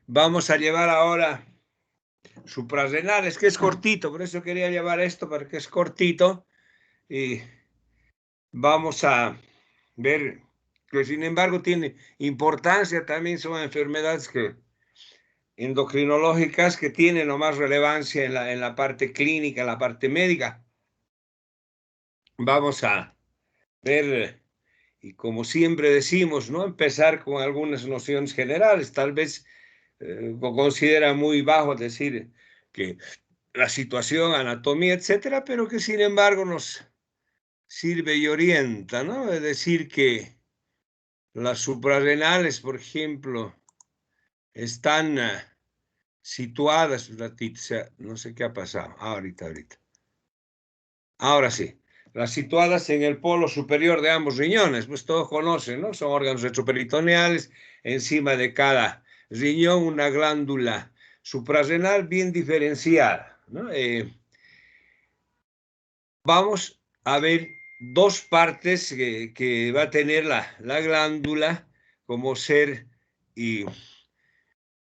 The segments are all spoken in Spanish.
Vamos a llevar ahora suprarrenales, que es cortito, por eso quería llevar esto, porque es cortito. Y vamos a ver que, sin embargo, tiene importancia. También son enfermedades endocrinológicas que tienen o más relevancia en la parte clínica, en la parte médica. Vamos a ver, y como siempre decimos, ¿no? Empezar con algunas nociones generales. Tal vez considera muy bajo decir que la situación, anatomía, etcétera, pero que sin embargo nos sirve y orienta, ¿no? Es decir, que las suprarrenales, por ejemplo, están situadas, un ratito, o sea, no sé qué ha pasado, ahorita. Ahora sí, las situadas en el polo superior de ambos riñones, pues todos conocen, ¿no? Son órganos retroperitoneales, encima de cada riñón una glándula suprarrenal bien diferenciada, ¿no? Vamos a ver dos partes que va a tener la glándula como ser y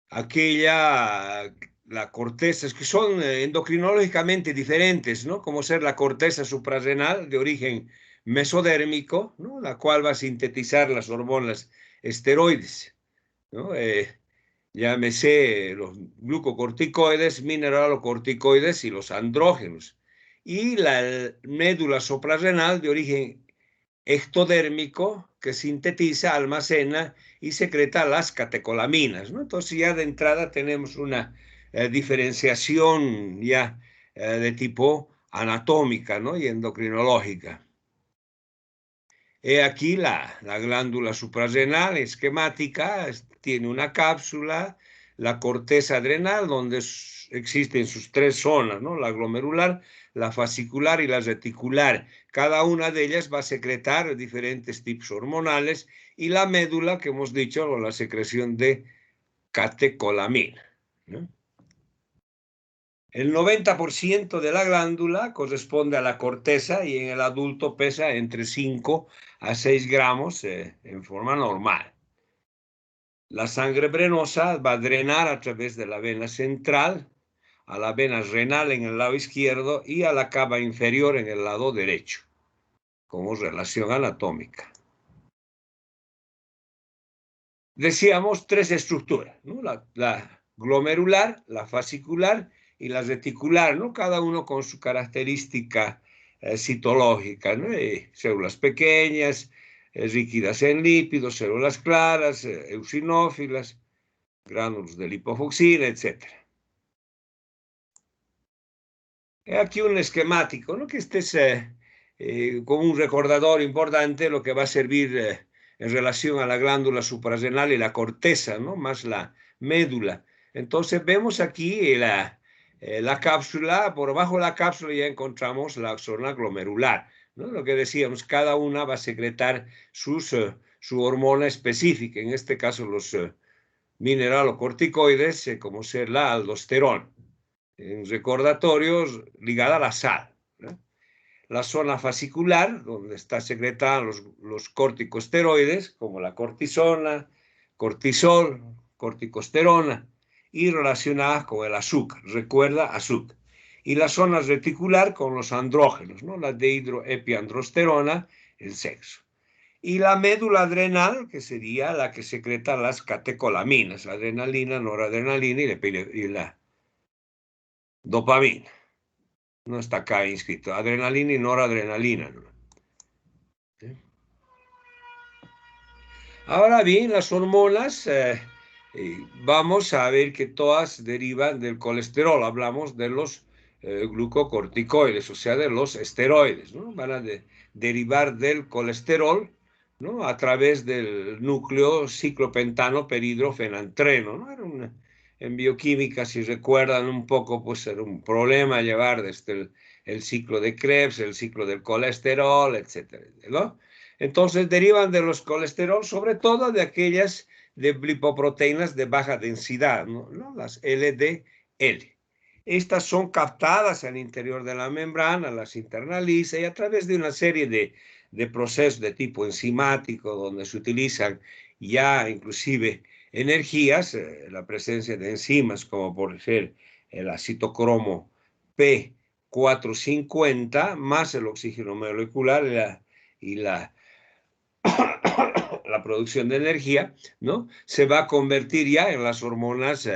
aquella, la corteza, es que son endocrinológicamente diferentes, ¿no? Como ser la corteza suprarrenal de origen mesodérmico, ¿no? La cual va a sintetizar las hormonas esteroides, ¿no? Llámese los glucocorticoides, mineralocorticoides y los andrógenos. Y la médula suprarrenal de origen ectodérmico que sintetiza, almacena y secreta las catecolaminas, ¿no? Entonces ya de entrada tenemos una diferenciación ya de tipo anatómica, ¿no? Y endocrinológica. He aquí la glándula suprarrenal esquemática, tiene una cápsula, la corteza adrenal, donde existen sus tres zonas, ¿no? La glomerular, la fascicular y la reticular. Cada una de ellas va a secretar diferentes tipos hormonales y la médula, que hemos dicho, la secreción de catecolamina, ¿no? El 90% de la glándula corresponde a la corteza y en el adulto pesa entre 5 a 6 gramos en forma normal. La sangre venosa va a drenar a través de la vena central, a la vena renal en el lado izquierdo y a la cava inferior en el lado derecho, como relación anatómica. Decíamos tres estructuras, ¿no? La glomerular, la fascicular y la reticular, ¿no? Cada uno con su característica citológica, ¿no? Células pequeñas, líquidas en lípidos, células claras, eosinófilas, gránulos de lipofucsina, etc. Aquí un esquemático, ¿no? Que este es como un recordador importante, lo que va a servir en relación a la glándula suprarrenal y la corteza, ¿no? Más la médula. Entonces vemos aquí la cápsula, por abajo de la cápsula ya encontramos la zona glomerular, ¿no? Lo que decíamos, cada una va a secretar su hormona específica, en este caso los mineralocorticoides, como ser la aldosterona, en recordatorios ligada a la sal, ¿no? La zona fascicular, donde está secretada los corticosteroides, como la cortisona, cortisol, corticosterona, y relacionadas con el azúcar, recuerda azúcar. Y la zona reticular con los andrógenos, ¿no? La dehidroepiandrosterona, el sexo. Y la médula adrenal, que sería la que secreta las catecolaminas, adrenalina, noradrenalina y la dopamina. No está acá inscrito. Adrenalina y noradrenalina, ¿no? ¿Sí? Ahora bien, las hormonas, vamos a ver que todas derivan del colesterol. Hablamos de los glucocorticoides, o sea, de los esteroides, ¿no? Van a derivar del colesterol, ¿no? A través del núcleo ciclopentano peridrofenantreno, ¿no? En bioquímica, si recuerdan un poco, pues era un problema llevar desde el ciclo de Krebs, el ciclo del colesterol, etcétera, ¿no? Entonces derivan de los colesterol, sobre todo de aquellas de lipoproteínas de baja densidad, ¿no? Las LDL. Estas son captadas al interior de la membrana, las internaliza y a través de una serie de procesos de tipo enzimático, donde se utilizan ya inclusive energías, la presencia de enzimas como por ser el acetocromo P450 más el oxígeno molecular y la la producción de energía, ¿no? Se va a convertir ya en las hormonas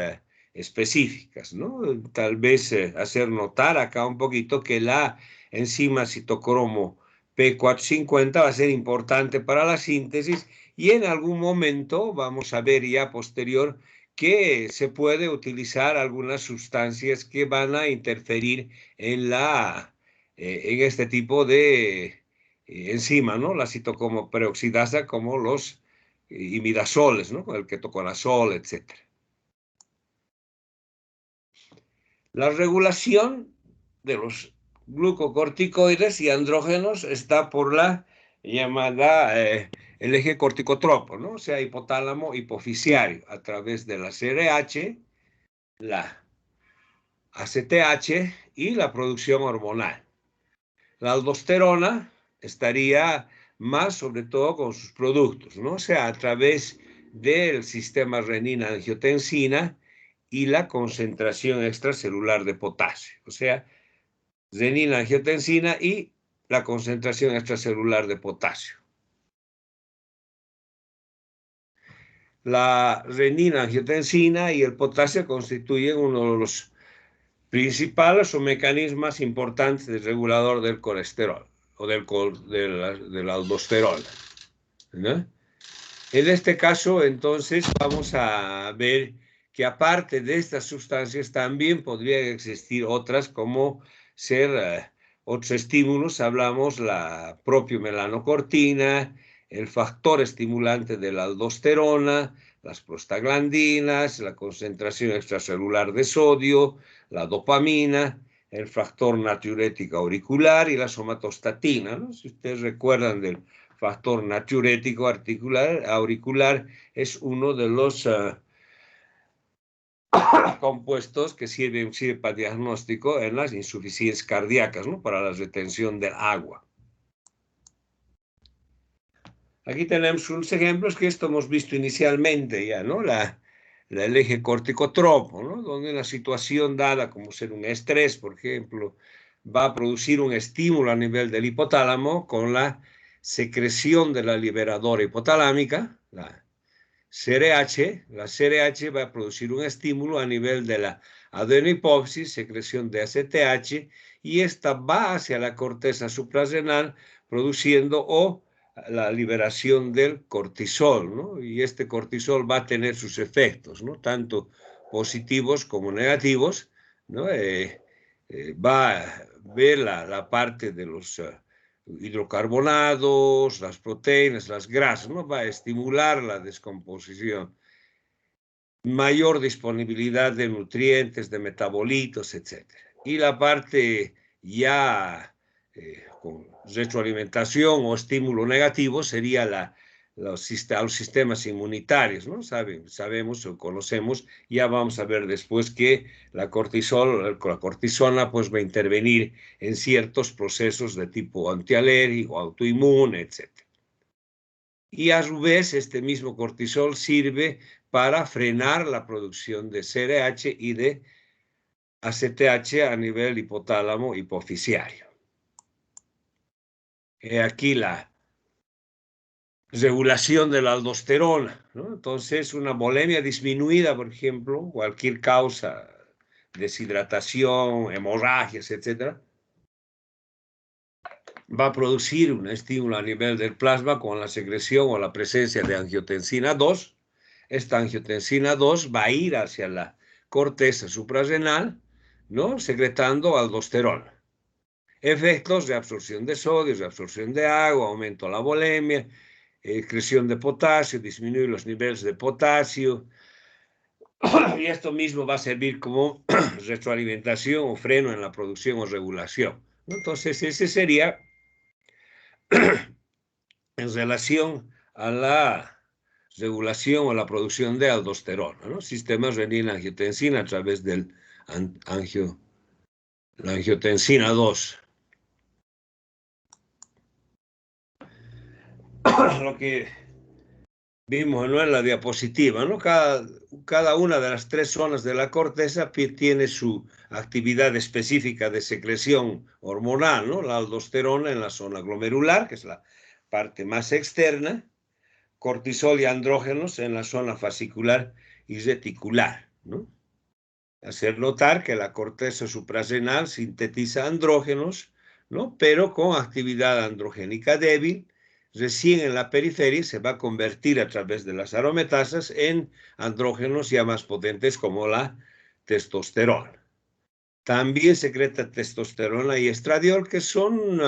específicas, ¿no? Tal vez hacer notar acá un poquito que la enzima citocromo P450 va a ser importante para la síntesis y en algún momento vamos a ver ya posterior que se puede utilizar algunas sustancias que van a interferir en este tipo de enzima, ¿no? La citocromo peroxidasa como los imidazoles, ¿no? El ketoconazol, etcétera. La regulación de los glucocorticoides y andrógenos está por la llamada el eje corticotropo, ¿no? O sea, hipotálamo hipoficiario, a través de la CRH, la ACTH y la producción hormonal. La aldosterona estaría más sobre todo con sus productos, ¿no? O sea, a través del sistema renina-angiotensina y la concentración extracelular de potasio. O sea, renina-angiotensina y la concentración extracelular de potasio. La renina-angiotensina y el potasio constituyen uno de los principales o mecanismos importantes del regulador del colesterol o de la aldosterona, ¿no? En este caso, entonces, vamos a ver que aparte de estas sustancias también podrían existir otras como ser otros estímulos. Hablamos la propia melanocortina, el factor estimulante de la aldosterona, las prostaglandinas, la concentración extracelular de sodio, la dopamina, el factor natriurético auricular y la somatostatina, ¿no? Si ustedes recuerdan del factor natriurético auricular, es uno de los compuestos que sirve para diagnóstico en las insuficiencias cardíacas, ¿no? Para la retención del agua. Aquí tenemos unos ejemplos que esto hemos visto inicialmente ya, ¿no? El eje corticotropo, ¿no? Donde una situación dada como ser un estrés, por ejemplo, va a producir un estímulo a nivel del hipotálamo con la secreción de la liberadora hipotalámica, la CRH va a producir un estímulo a nivel de la adenohipófisis, secreción de ACTH, y esta va hacia la corteza suprarrenal produciendo la liberación del cortisol, ¿no? Y este cortisol va a tener sus efectos, ¿no? Tanto positivos como negativos, ¿no? Va a ver la parte de los hidrocarbonados, las proteínas, las grasas, ¿no? Va a estimular la descomposición, mayor disponibilidad de nutrientes, de metabolitos, etc. Y la parte ya con retroalimentación o estímulo negativo sería los sistemas inmunitarios, ¿no? Sabemos o conocemos, ya vamos a ver después que la cortisona pues va a intervenir en ciertos procesos de tipo antialérgico, autoinmune, etc. Y a su vez este mismo cortisol sirve para frenar la producción de CRH y de ACTH a nivel hipotálamo hipoficiario. Aquí la regulación de la aldosterona, ¿no? Entonces, una bulimia disminuida, por ejemplo, cualquier causa, deshidratación, hemorragias, etcétera, va a producir un estímulo a nivel del plasma con la secreción o la presencia de angiotensina 2. Esta angiotensina 2 va a ir hacia la corteza suprarrenal, ¿no? Secretando aldosterona. Efectos de absorción de sodio, de absorción de agua, aumento de la bulimia, excreción de potasio, disminuir los niveles de potasio, y esto mismo va a servir como retroalimentación o freno en la producción o regulación. Entonces, ese sería en relación a la regulación o la producción de aldosterona, ¿no? Sistema renina-angiotensina a través del la angiotensina 2. Lo que Vimos, ¿no?, en la diapositiva, ¿no? Cada una de las tres zonas de la corteza tiene su actividad específica de secreción hormonal, ¿no? La aldosterona en la zona glomerular, que es la parte más externa, cortisol y andrógenos en la zona fascicular y reticular, ¿no? Hacer notar que la corteza suprarrenal sintetiza andrógenos, ¿no?, pero con actividad androgénica débil. Recién en la periferia se va a convertir a través de las aromatasas en andrógenos ya más potentes como la testosterona. También secreta testosterona y estradiol, que son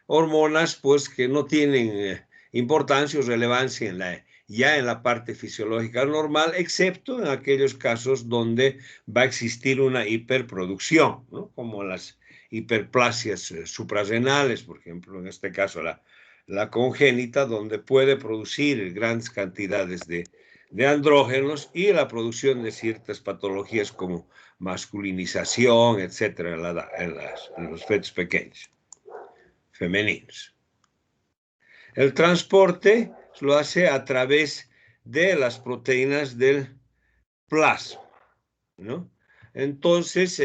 hormonas pues, que no tienen importancia o relevancia ya en la parte fisiológica normal, excepto en aquellos casos donde va a existir una hiperproducción, ¿no?, como las hiperplasias suprarrenales, por ejemplo, en este caso la congénita, donde puede producir grandes cantidades de andrógenos y la producción de ciertas patologías como masculinización, etcétera, en los fetos pequeños, femeninos. El transporte lo hace a través de las proteínas del plasma, ¿no? Entonces,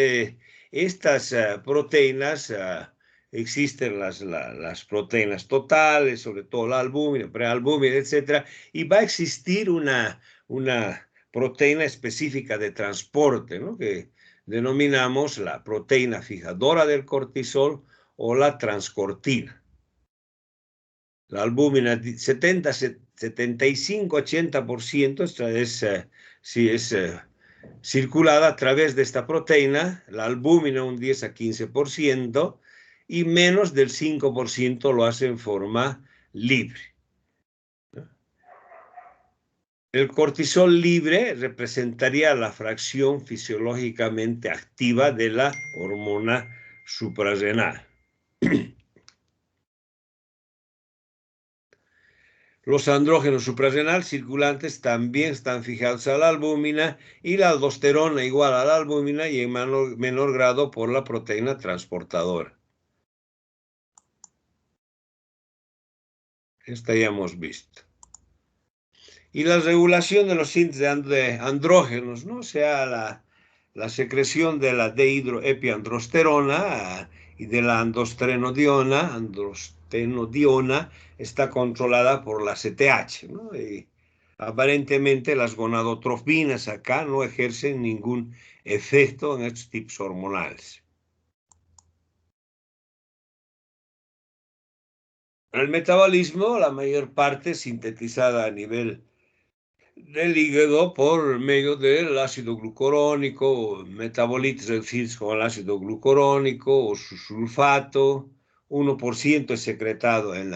estas proteínas, existen las proteínas totales, sobre todo la albúmina, prealbúmina, etcétera, y va a existir una proteína específica de transporte, ¿no?, que denominamos la proteína fijadora del cortisol o la transcortina. La albúmina 70, 75, 80%, esta es, sí, es circulada a través de esta proteína, la albúmina un 10 a 15%, y menos del 5% lo hace en forma libre. El cortisol libre representaría la fracción fisiológicamente activa de la hormona suprarrenal. Los andrógenos suprarrenal circulantes también están fijados a la albúmina, y la aldosterona igual a la albúmina y en menor grado por la proteína transportadora. Esta ya hemos visto. Y la regulación de los índices de andrógenos, ¿no? O sea, la secreción de la dehidroepiandrosterona y de la androstenodiona está controlada por la CTH, ¿no? Y aparentemente las gonadotropinas acá no ejercen ningún efecto en estos tipos hormonales. El metabolismo, la mayor parte sintetizada a nivel del hígado por medio del ácido glucurónico, metabolitos reducidos con el ácido glucurónico o su sulfato. 1% es secretado en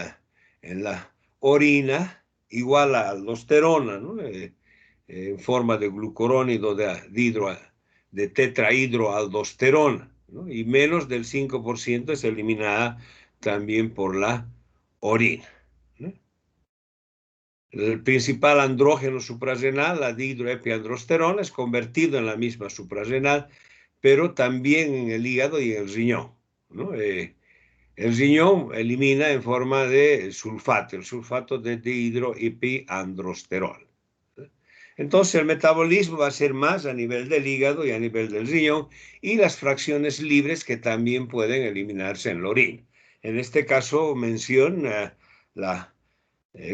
la orina, igual a aldosterona, ¿no?, en forma de glucurónido de tetrahidroaldosterona, ¿no?, y menos del 5% es eliminada también por la orina, ¿no? El principal andrógeno suprarrenal, la dihidroepiandrosterona, es convertido en la misma suprarrenal, pero también en el hígado y en el riñón, ¿no? El riñón elimina en forma de sulfato, el sulfato de dihidroepiandrosterol. Entonces el metabolismo va a ser más a nivel del hígado y a nivel del riñón, y las fracciones libres que también pueden eliminarse en la orina. En este caso menciona la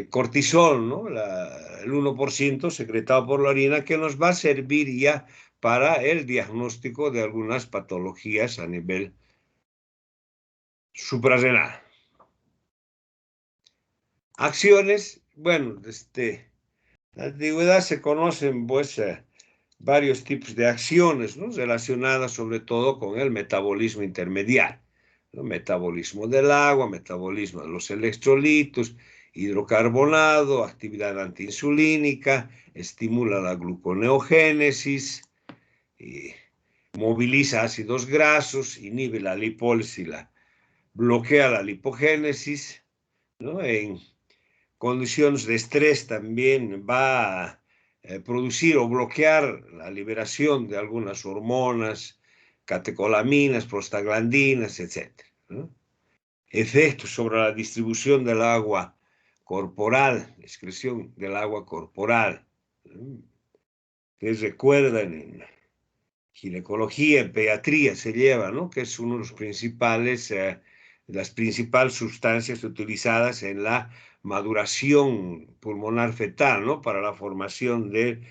cortisol, ¿no?, el 1% secretado por la orina, que nos va a servir ya para el diagnóstico de algunas patologías a nivel suprarrenal. Acciones, bueno, en la antigüedad se conocen pues varios tipos de acciones, ¿no?, relacionadas sobre todo con el metabolismo intermediario, ¿no? Metabolismo del agua, metabolismo de los electrolitos, hidrocarbonado, actividad antiinsulínica, estimula la gluconeogénesis, y moviliza ácidos grasos, inhibe la lipólisis, bloquea la lipogénesis, ¿no? En condiciones de estrés también va a producir o bloquear la liberación de algunas hormonas, catecolaminas, prostaglandinas, etc., ¿no? Efectos sobre la distribución del agua corporal, excreción del agua corporal. Ustedes recuerdan en ginecología, en pediatría se lleva, ¿no? Que es uno de los principales, las principales sustancias utilizadas en la maduración pulmonar fetal, ¿no? Para la formación de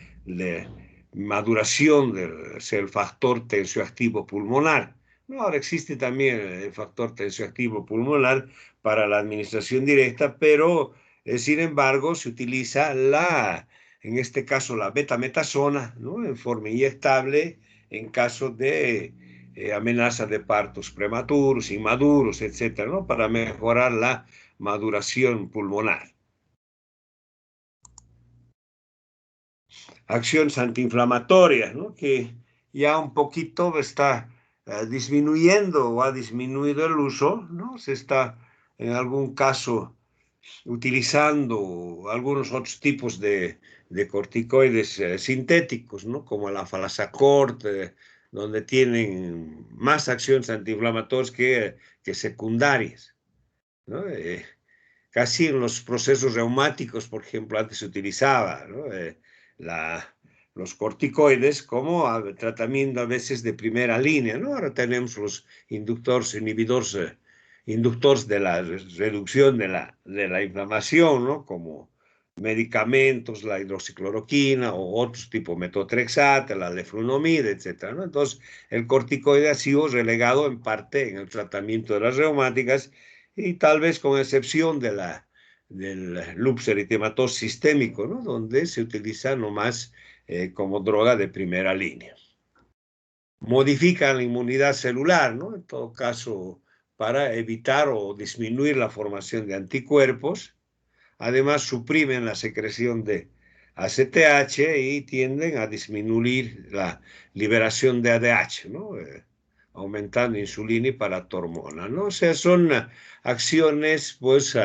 maduración del factor tensioactivo pulmonar. ¿No? Ahora existe también el factor tensioactivo pulmonar para la administración directa, pero sin embargo se utiliza en este caso la betametasona, ¿no? En forma inyectable en caso de amenaza de partos prematuros, inmaduros, etcétera, ¿no? Para mejorar la maduración pulmonar. Acciones antiinflamatorias, ¿no? Que ya un poquito está disminuyendo o ha disminuido el uso, ¿no? Se está en algún caso utilizando algunos otros tipos de corticoides sintéticos, ¿no? Como la Falasacort, donde tienen más acciones antiinflamatorias que secundarias, ¿no? Casi en los procesos reumáticos, por ejemplo, antes se utilizaba, ¿no? Los corticoides como tratamiento a veces de primera línea, ¿no? Ahora tenemos los inductores, inhibidores, inductores de la reducción de la inflamación, ¿no? Como medicamentos, la hidroxicloroquina o otros tipo metotrexate, la leflunomida, etcétera, ¿no? Entonces, el corticoide ha sido relegado en parte en el tratamiento de las reumáticas y tal vez con excepción del lupus eritematoso sistémico, ¿no? Donde se utiliza nomás como droga de primera línea. Modifican la inmunidad celular, ¿no? En todo caso, para evitar o disminuir la formación de anticuerpos. Además, suprimen la secreción de ACTH y tienden a disminuir la liberación de ADH, ¿no? Aumentando insulina y paratormona, ¿no? O sea, son acciones, pues,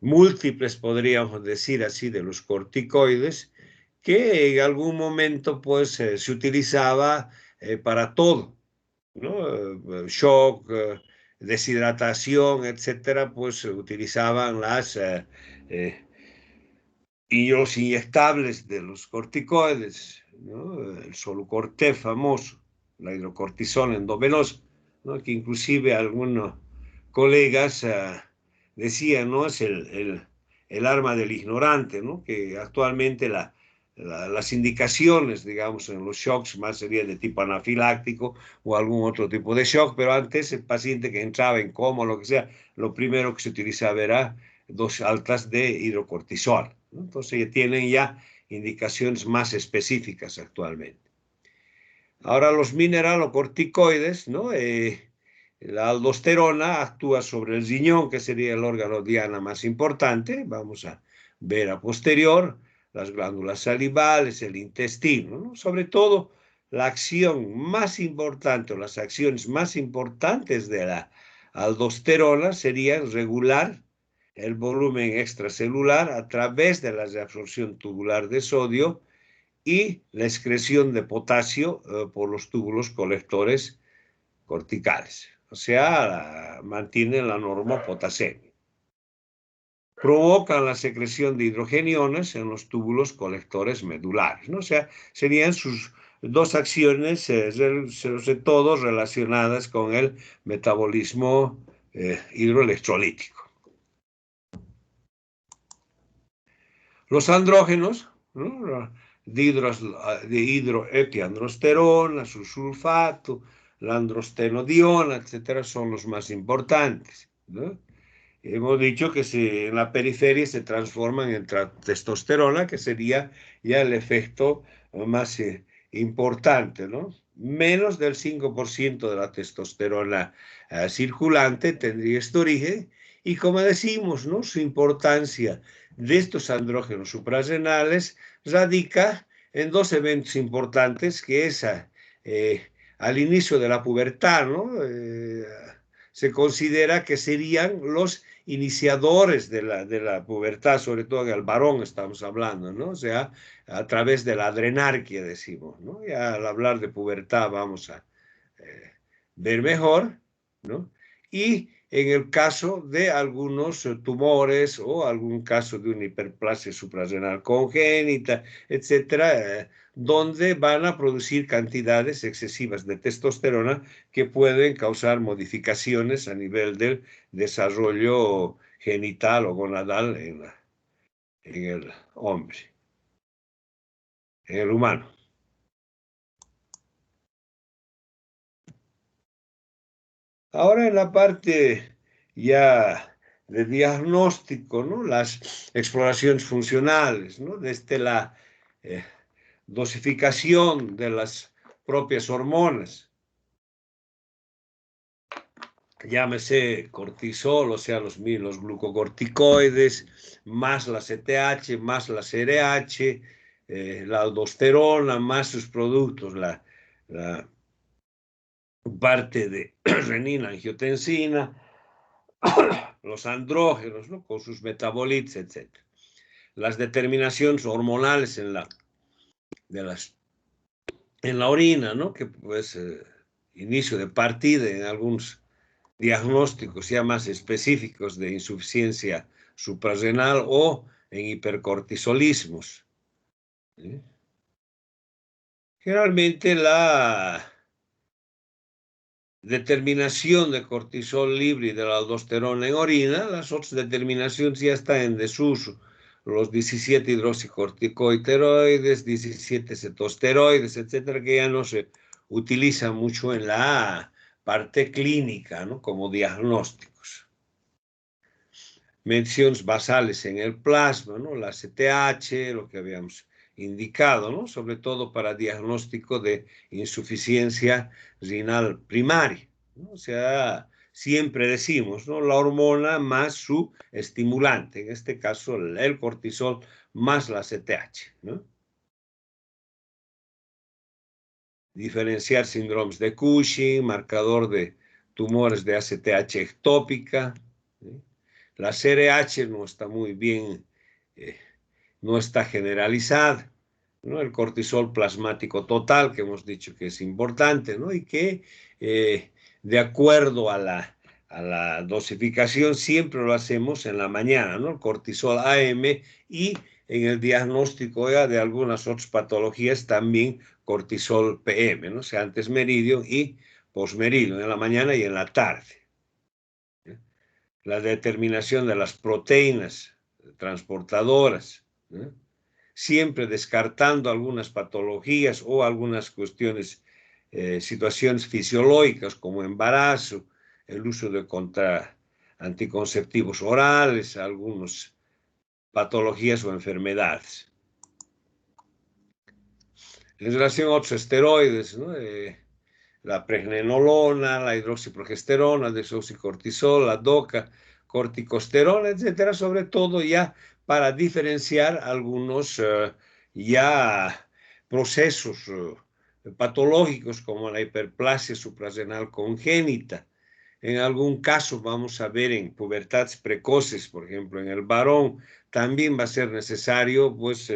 múltiples, podríamos decir así, de los corticoides, que en algún momento, pues, se utilizaba para todo, ¿no? Shock, deshidratación, etcétera, pues se utilizaban los inyectables de los corticoides, ¿no? El Solucorté famoso, la hidrocortisona endovenosa, ¿no? Que inclusive algunos colegas decían, ¿no? Es el arma del ignorante, ¿no? Que actualmente las indicaciones, digamos, en los shocks más serían de tipo anafiláctico o algún otro tipo de shock, pero antes el paciente que entraba en coma o lo que sea, lo primero que se utilizaba era dosis altas de hidrocortisona, ¿no? Entonces ya tienen ya indicaciones más específicas actualmente. Ahora los mineralocorticoides, ¿no? La aldosterona actúa sobre el riñón, que sería el órgano diana más importante. Vamos a ver a posterior las glándulas salivales, el intestino, ¿no? Sobre todo la acción más importante o las acciones más importantes de la aldosterona serían regular el volumen extracelular a través de la reabsorción tubular de sodio y la excreción de potasio por los túbulos colectores corticales. O sea, mantienen la norma potasemia. Provocan la secreción de hidrogeniones en los túbulos colectores medulares, ¿no? O sea, serían sus dos acciones, sobre todo relacionadas con el metabolismo hidroelectrolítico. Los andrógenos, ¿no? Dihidroepiandrosterona, su sulfato, la androstenodiona, etcétera, son los más importantes, ¿no? Hemos dicho que en la periferia se transforman en testosterona, que sería ya el efecto más importante, ¿no? Menos del 5% de la testosterona circulante tendría este origen, y como decimos, ¿no? Su importancia de estos andrógenos suprarrenales radica en dos eventos importantes, que es al inicio de la pubertad, ¿no? Se considera que serían los iniciadores de la pubertad, sobre todo en el varón estamos hablando, ¿no? O sea, a través de la adrenarquia, decimos, ¿no? Y al hablar de pubertad vamos a ver mejor, ¿no? Y en el caso de algunos tumores o algún caso de una hiperplasia suprarrenal congénita, etcétera, donde van a producir cantidades excesivas de testosterona que pueden causar modificaciones a nivel del desarrollo genital o gonadal en el hombre, en el humano. Ahora en la parte ya de diagnóstico, ¿no? Las exploraciones funcionales, ¿no? Desde la eh, dosificación de las propias hormonas, llámese cortisol, o sea, los glucocorticoides, más la CTH, más la CRH, la aldosterona, más sus productos, la parte de renina, angiotensina, los andrógenos, ¿no? Con sus metabolitos, etc. Las determinaciones hormonales en la orina, ¿no? Que pues inicio de partida en algunos diagnósticos ya más específicos de insuficiencia suprarrenal o en hipercortisolismos. ¿Sí? Generalmente la determinación de cortisol libre y de la aldosterona en orina, las otras determinaciones ya están en desuso. Los 17 hidroxicorticosteroides, 17 cetosteroides, etcétera, que ya no se utilizan mucho en la parte clínica, ¿no? Como diagnósticos. Menciones basales en el plasma, ¿no? La CTH, lo que habíamos indicado, ¿no? Sobre todo para diagnóstico de insuficiencia renal primaria, ¿no? O sea, siempre decimos, ¿no? La hormona más su estimulante, en este caso el cortisol más la CTH, ¿no? Diferenciar síndromes de Cushing, marcador de tumores de ACTH ectópica, ¿sí? La CRH no está muy bien, no está generalizada, ¿no? El cortisol plasmático total, que hemos dicho que es importante, ¿no? Y que de acuerdo a la dosificación siempre lo hacemos en la mañana, ¿no? El cortisol AM y en el diagnóstico ya de algunas otras patologías también cortisol PM, ¿no? O sea, antes meridio y posmeridio, en la mañana y en la tarde. La determinación de las proteínas transportadoras, ¿no? Siempre descartando algunas patologías o algunas cuestiones, situaciones fisiológicas como embarazo, el uso de anticonceptivos orales, algunas patologías o enfermedades. En relación a otros esteroides, ¿no? La pregnenolona, la hidroxiprogesterona, desoxicortisol, la DOCA, corticosterona, etcétera, sobre todo ya para diferenciar algunos ya procesos patológicos como la hiperplasia suprarrenal congénita. En algún caso vamos a ver en pubertades precoces, por ejemplo, en el varón, también va a ser necesario, pues,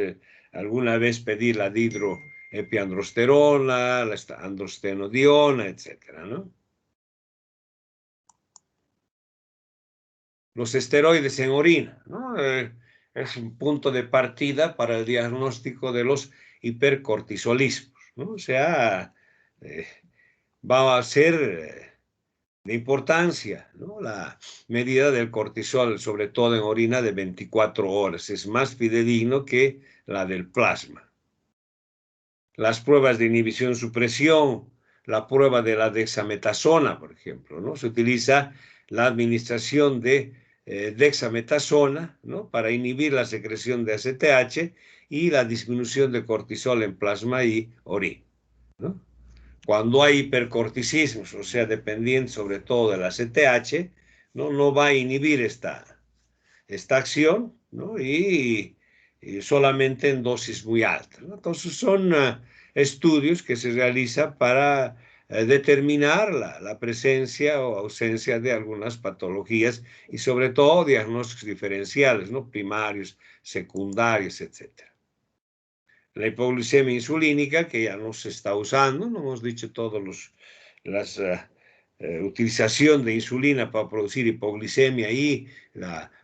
alguna vez pedir la dihidroepiandrosterona, la androstenodiona, etcétera, ¿no? Los esteroides en orina, ¿no? Es un punto de partida para el diagnóstico de los hipercortisolismos, ¿no? O sea, eh, va a ser de importancia, ¿no? La medida del cortisol, sobre todo en orina de 24 horas, es más fidedigno que la del plasma. Las pruebas de inhibición-supresión, la prueba de la dexametasona, por ejemplo, ¿no? Se utiliza la administración de dexametasona, ¿no? Para inhibir la secreción de ACTH y la disminución de cortisol en plasma y orina, ¿no? Cuando hay hipercorticismos, o sea, dependiente sobre todo de la ACTH, no va a inhibir esta acción, ¿no? Y solamente en dosis muy altas, ¿no? Entonces son estudios que se realizan para determinar la presencia o ausencia de algunas patologías y sobre todo diagnósticos diferenciales, ¿no? Primarios, secundarios, etcétera. La hipoglucemia insulínica, que ya no se está usando, no hemos dicho todos las utilización de insulina para producir hipoglicemia y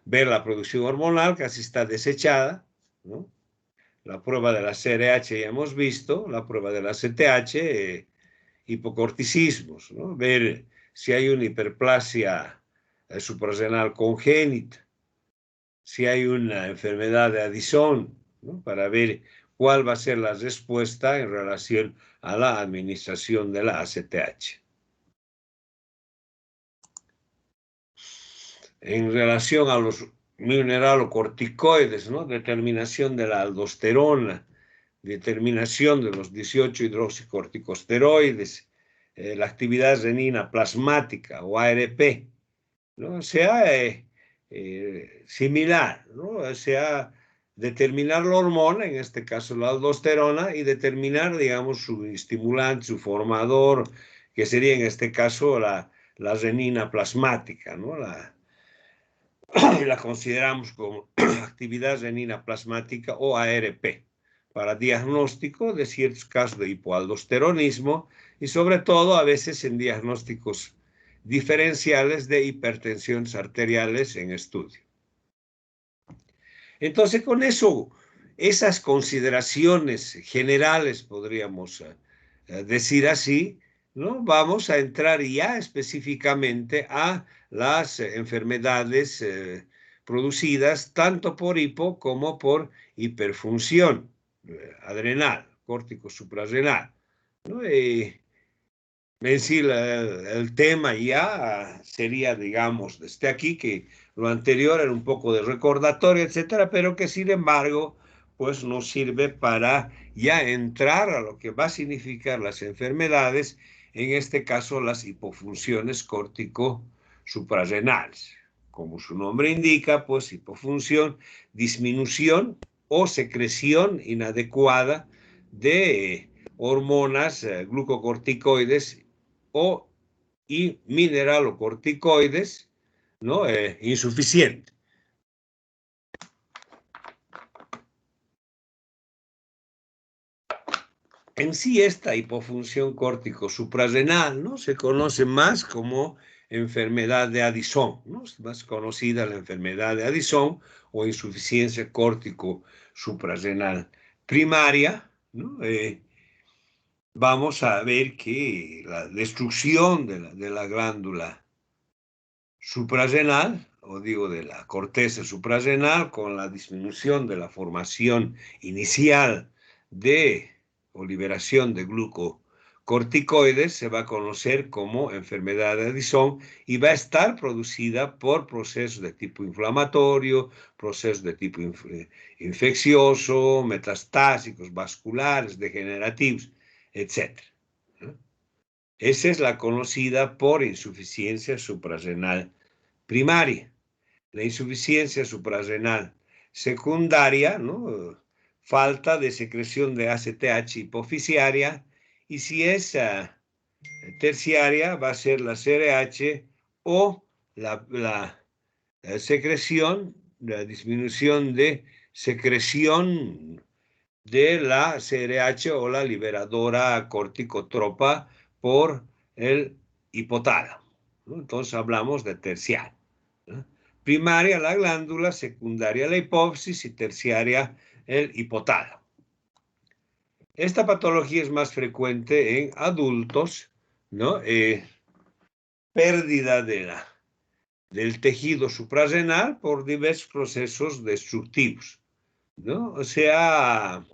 ver la producción hormonal casi está desechada, ¿no? La prueba de la CRH ya hemos visto, la prueba de la CTH, hipocorticismos, ¿no? Ver si hay una hiperplasia suprarrenal congénita, si hay una enfermedad de Addison, ¿no? Para ver cuál va a ser la respuesta en relación a la administración de la ACTH. En relación a los mineralocorticoides, ¿no? Determinación de la aldosterona, determinación de los 18 hidroxicorticosteroides, la actividad renina plasmática o ARP, ¿no? Sea similar, ¿no? Sea determinar la hormona, en este caso la aldosterona, y determinar, digamos, su estimulante, su formador, que sería en este caso la renina plasmática, ¿no? La consideramos como actividad renina plasmática o ARP para diagnóstico de ciertos casos de hipoaldosteronismo y sobre todo a veces en diagnósticos diferenciales de hipertensiones arteriales en estudio. Entonces, con eso, esas consideraciones generales, podríamos decir así, ¿no? Vamos a entrar ya específicamente a las enfermedades producidas tanto por hipo como por hiperfunción adrenal, córtico suprarrenal, ¿no? En sí, el tema ya sería, digamos, desde aquí, que lo anterior era un poco de recordatorio, etcétera, pero que sin embargo, pues nos sirve para ya entrar a lo que va a significar las enfermedades, en este caso las hipofunciones córtico-suprarrenales. Como su nombre indica, pues hipofunción, disminución o secreción inadecuada de hormonas glucocorticoides y mineralocorticoides, ¿no? Insuficiente. En sí, esta hipofunción córtico-suprarrenal, ¿no? Se conoce más como enfermedad de Addison, ¿no? Es más conocida la enfermedad de Addison o insuficiencia córtico-suprarrenal primaria, ¿no? Vamos a ver que la destrucción de la glándula suprarrenal, o digo de la corteza suprarrenal, con la disminución de la formación inicial de o liberación de glucocorticoides, se va a conocer como enfermedad de Addison y va a estar producida por procesos de tipo inflamatorio, procesos de tipo infeccioso, metastásicos, vasculares, degenerativos, etc. Esa es la conocida por insuficiencia suprarrenal primaria. La insuficiencia suprarrenal secundaria, ¿no? Falta de secreción de ACTH hipoficiaria, y si es terciaria va a ser la CRH o la secreción, la disminución de secreción de la CRH o la liberadora corticotropa por el hipotálamo, ¿no? Entonces hablamos de terciaria, ¿no? Primaria la glándula, secundaria la hipófisis y terciaria el hipotálamo. Esta patología es más frecuente en adultos, ¿no? Pérdida del tejido suprarrenal por diversos procesos destructivos, ¿no? O sea,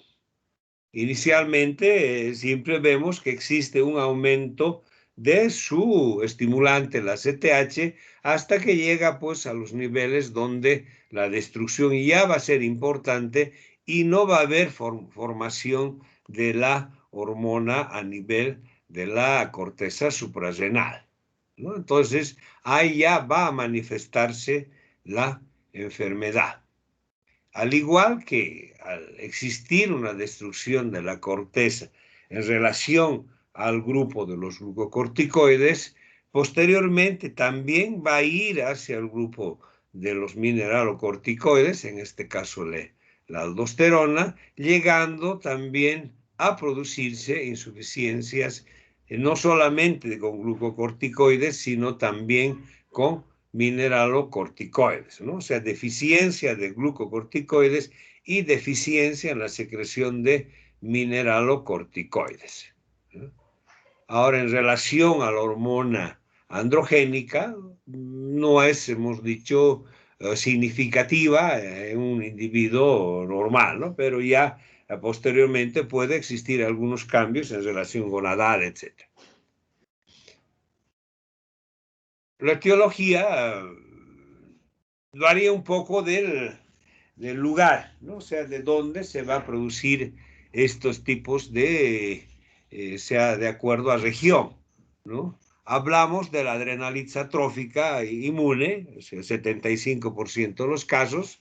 inicialmente siempre vemos que existe un aumento de su estimulante, la CTH, hasta que llega pues a los niveles donde la destrucción ya va a ser importante y no va a haber formación de la hormona a nivel de la corteza suprarrenal, ¿no? Entonces, ahí ya va a manifestarse la enfermedad. Al igual que al existir una destrucción de la corteza en relación al grupo de los glucocorticoides, posteriormente también va a ir hacia el grupo de los mineralocorticoides, en este caso la aldosterona, llegando también a producirse insuficiencias no solamente con glucocorticoides, sino también con mineralocorticoides, ¿no? O sea, deficiencia de glucocorticoides y deficiencia en la secreción de mineralocorticoides, ¿no? Ahora, en relación a la hormona androgénica, no es, hemos dicho, significativa en un individuo normal, ¿no? Pero ya posteriormente puede existir algunos cambios en relación gonadal, etc. La etiología varía un poco del lugar, ¿no? O sea, de dónde se va a producir estos tipos de, sea de acuerdo a región, ¿no? Hablamos de la adrenalitis atrófica inmune, o sea, 75% de los casos,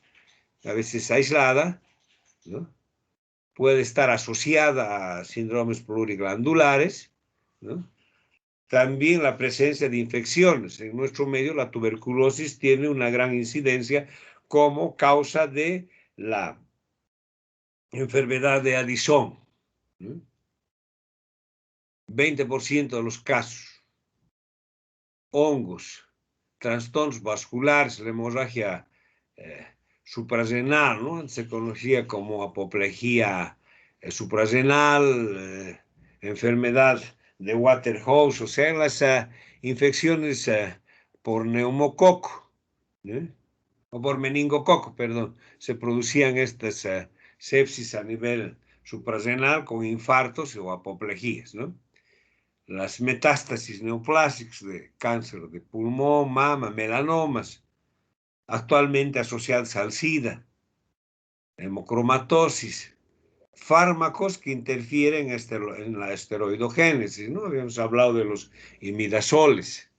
a veces aislada, ¿no? Puede estar asociada a síndromes pluriglandulares, ¿no? También la presencia de infecciones. En nuestro medio, la tuberculosis tiene una gran incidencia como causa de la enfermedad de Addison. 20% de los casos, hongos, trastornos vasculares, la hemorragia suprarrenal, ¿no? Se conocía como apoplejía suprarrenal, enfermedad de Waterhouse, o sea, las infecciones por neumococo, ¿eh? O por meningococo, perdón, se producían estas sepsis a nivel suprarrenal con infartos o apoplejías, ¿no? Las metástasis neoplásicas de cáncer de pulmón, mama, melanomas, actualmente asociadas al SIDA, hemocromatosis, fármacos que interfieren en la esteroidogénesis, ¿no? Habíamos hablado de los imidazoles,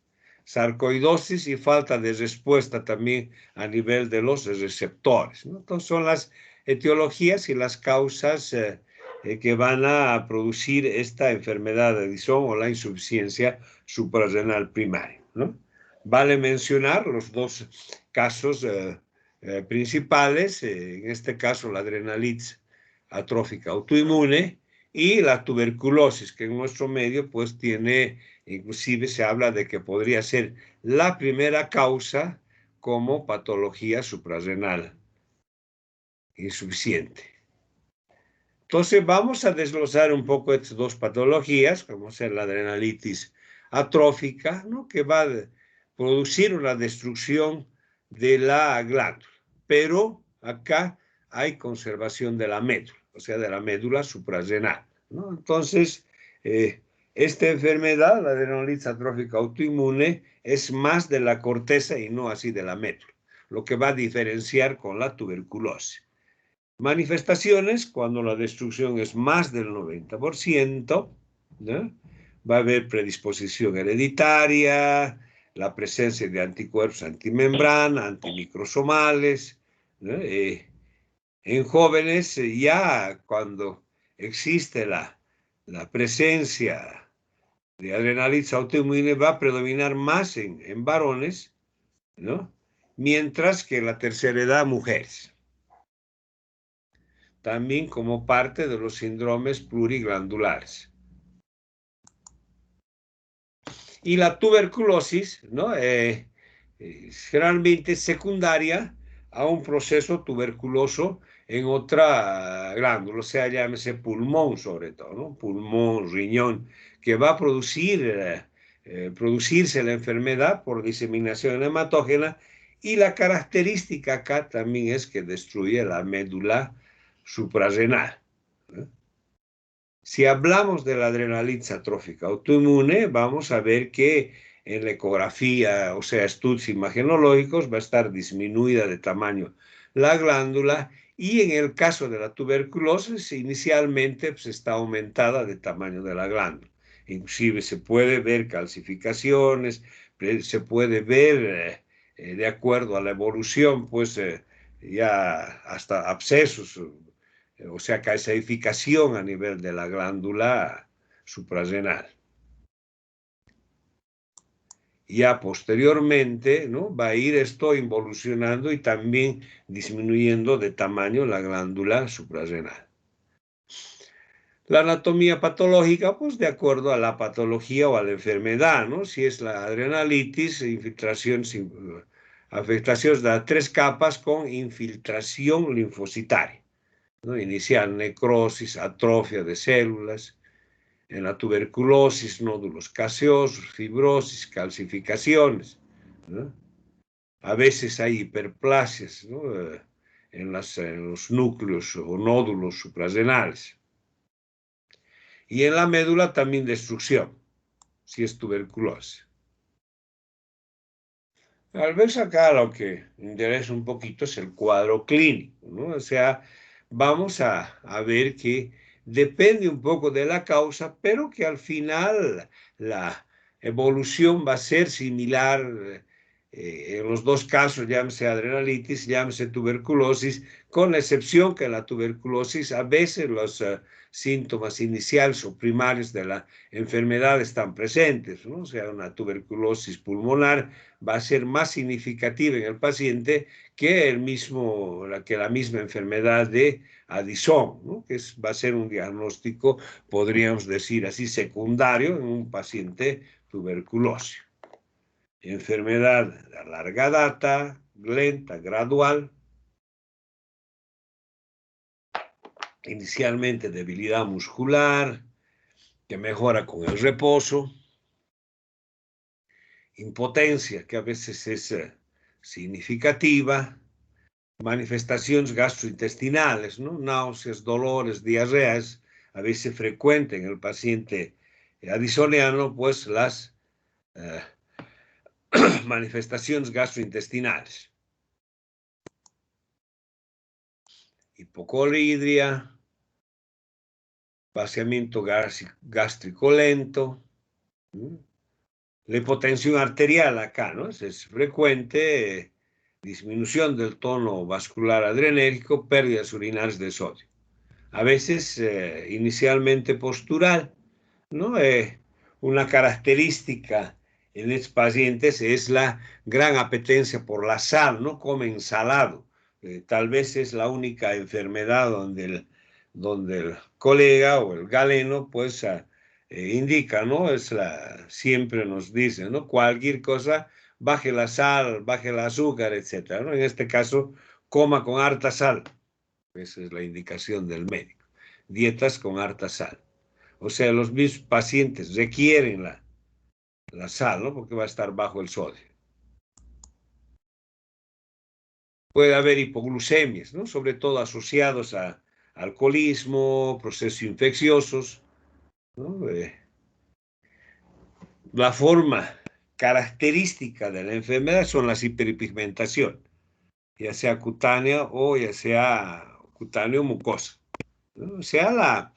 sarcoidosis y falta de respuesta también a nivel de los receptores, ¿no? Entonces son las etiologías y las causas que van a producir esta enfermedad de Addison o la insuficiencia suprarrenal primaria, ¿no? Vale mencionar los dos casos principales, en este caso la adrenalitis atrófica autoinmune y la tuberculosis, que en nuestro medio pues tiene, inclusive se habla de que podría ser la primera causa como patología suprarrenal insuficiente. Entonces vamos a desglosar un poco estas dos patologías, como ser la adrenalitis atrófica, ¿no? Que va a producir una destrucción de la glándula, pero acá hay conservación de la médula, o sea, de la médula suprarrenal, ¿no? Entonces, esta enfermedad, la adrenalitis atrófica autoinmune, es más de la corteza y no así de la médula, lo que va a diferenciar con la tuberculosis. Manifestaciones, cuando la destrucción es más del 90%, ¿no? Va a haber predisposición hereditaria, la presencia de anticuerpos antimembrana, antimicrosomales, ¿no? En jóvenes, ya cuando existe la presencia de adrenalitis autoinmune, va a predominar más en varones, ¿no? Mientras que en la tercera edad, mujeres. También como parte de los síndromes pluriglandulares. Y la tuberculosis, ¿no? Generalmente secundaria a un proceso tuberculoso en otra glándula, o sea, llámese pulmón sobre todo, ¿no? Pulmón, riñón, que va a producirse la enfermedad por diseminación hematógena, y la característica acá también es que destruye la médula suprarrenal. Si hablamos de la adrenalitis atrófica autoinmune, vamos a ver que en la ecografía, o sea, estudios imagenológicos, va a estar disminuida de tamaño la glándula, y en el caso de la tuberculosis, inicialmente pues, está aumentada de tamaño de la glándula. Inclusive se puede ver calcificaciones, se puede ver, de acuerdo a la evolución, pues ya hasta abscesos, o sea, calcificación a nivel de la glándula suprarrenal. Ya posteriormente, ¿no? Va a ir esto involucionando y también disminuyendo de tamaño la glándula suprarrenal. La anatomía patológica, pues de acuerdo a la patología o a la enfermedad, ¿no? Si es la adrenalitis, infiltración, afectaciones de las 3 capas con infiltración linfocitaria, ¿no? Inicial necrosis, atrofia de células. En la tuberculosis, nódulos caseosos, fibrosis, calcificaciones, ¿no? A veces hay hiperplasias, ¿no? En los núcleos o nódulos suprarrenales. Y en la médula también destrucción, si es tuberculosis. Al ver acá lo que interesa un poquito es el cuadro clínico, ¿no? O sea, vamos a ver que depende un poco de la causa, pero que al final la evolución va a ser similar en los 2 casos, llámese adrenalitis, llámese tuberculosis, con la excepción que la tuberculosis a veces los síntomas iniciales o primarios de la enfermedad están presentes, ¿no? O sea, una tuberculosis pulmonar va a ser más significativa en el paciente que, la misma enfermedad de Addison, ¿no? Que va a ser un diagnóstico, podríamos decir así, secundario en un paciente tuberculósico. Enfermedad de larga data, lenta, gradual, inicialmente debilidad muscular, que mejora con el reposo, impotencia, que a veces es significativa, manifestaciones gastrointestinales, ¿no? Náuseas, dolores, diarreas, a veces frecuente en el paciente addisoniano, pues las manifestaciones gastrointestinales. Hipoclorhidria, vaciamiento gástrico lento, ¿no? La hipotensión arterial acá, ¿no? Es frecuente, disminución del tono vascular adrenérgico, pérdidas urinarias de sodio. A veces inicialmente postural, ¿no? Una característica en estos pacientes es la gran apetencia por la sal, ¿no? Comen salado. Tal vez es la única enfermedad donde el colega o el galeno pues indica, ¿no? Siempre nos dice, ¿no? Cualquier cosa, baje la sal, baje el azúcar, etcétera, ¿no? En este caso, coma con harta sal. Esa es la indicación del médico. Dietas con harta sal. O sea, los mismos pacientes requieren la sal, ¿no? Porque va a estar bajo el sodio. Puede haber hipoglucemias, ¿no? Sobre todo asociados a alcoholismo, procesos infecciosos, ¿no? La forma característica de la enfermedad son las hiperpigmentación, ya sea cutánea o ya sea cutáneo mucosa, ¿no? O sea, la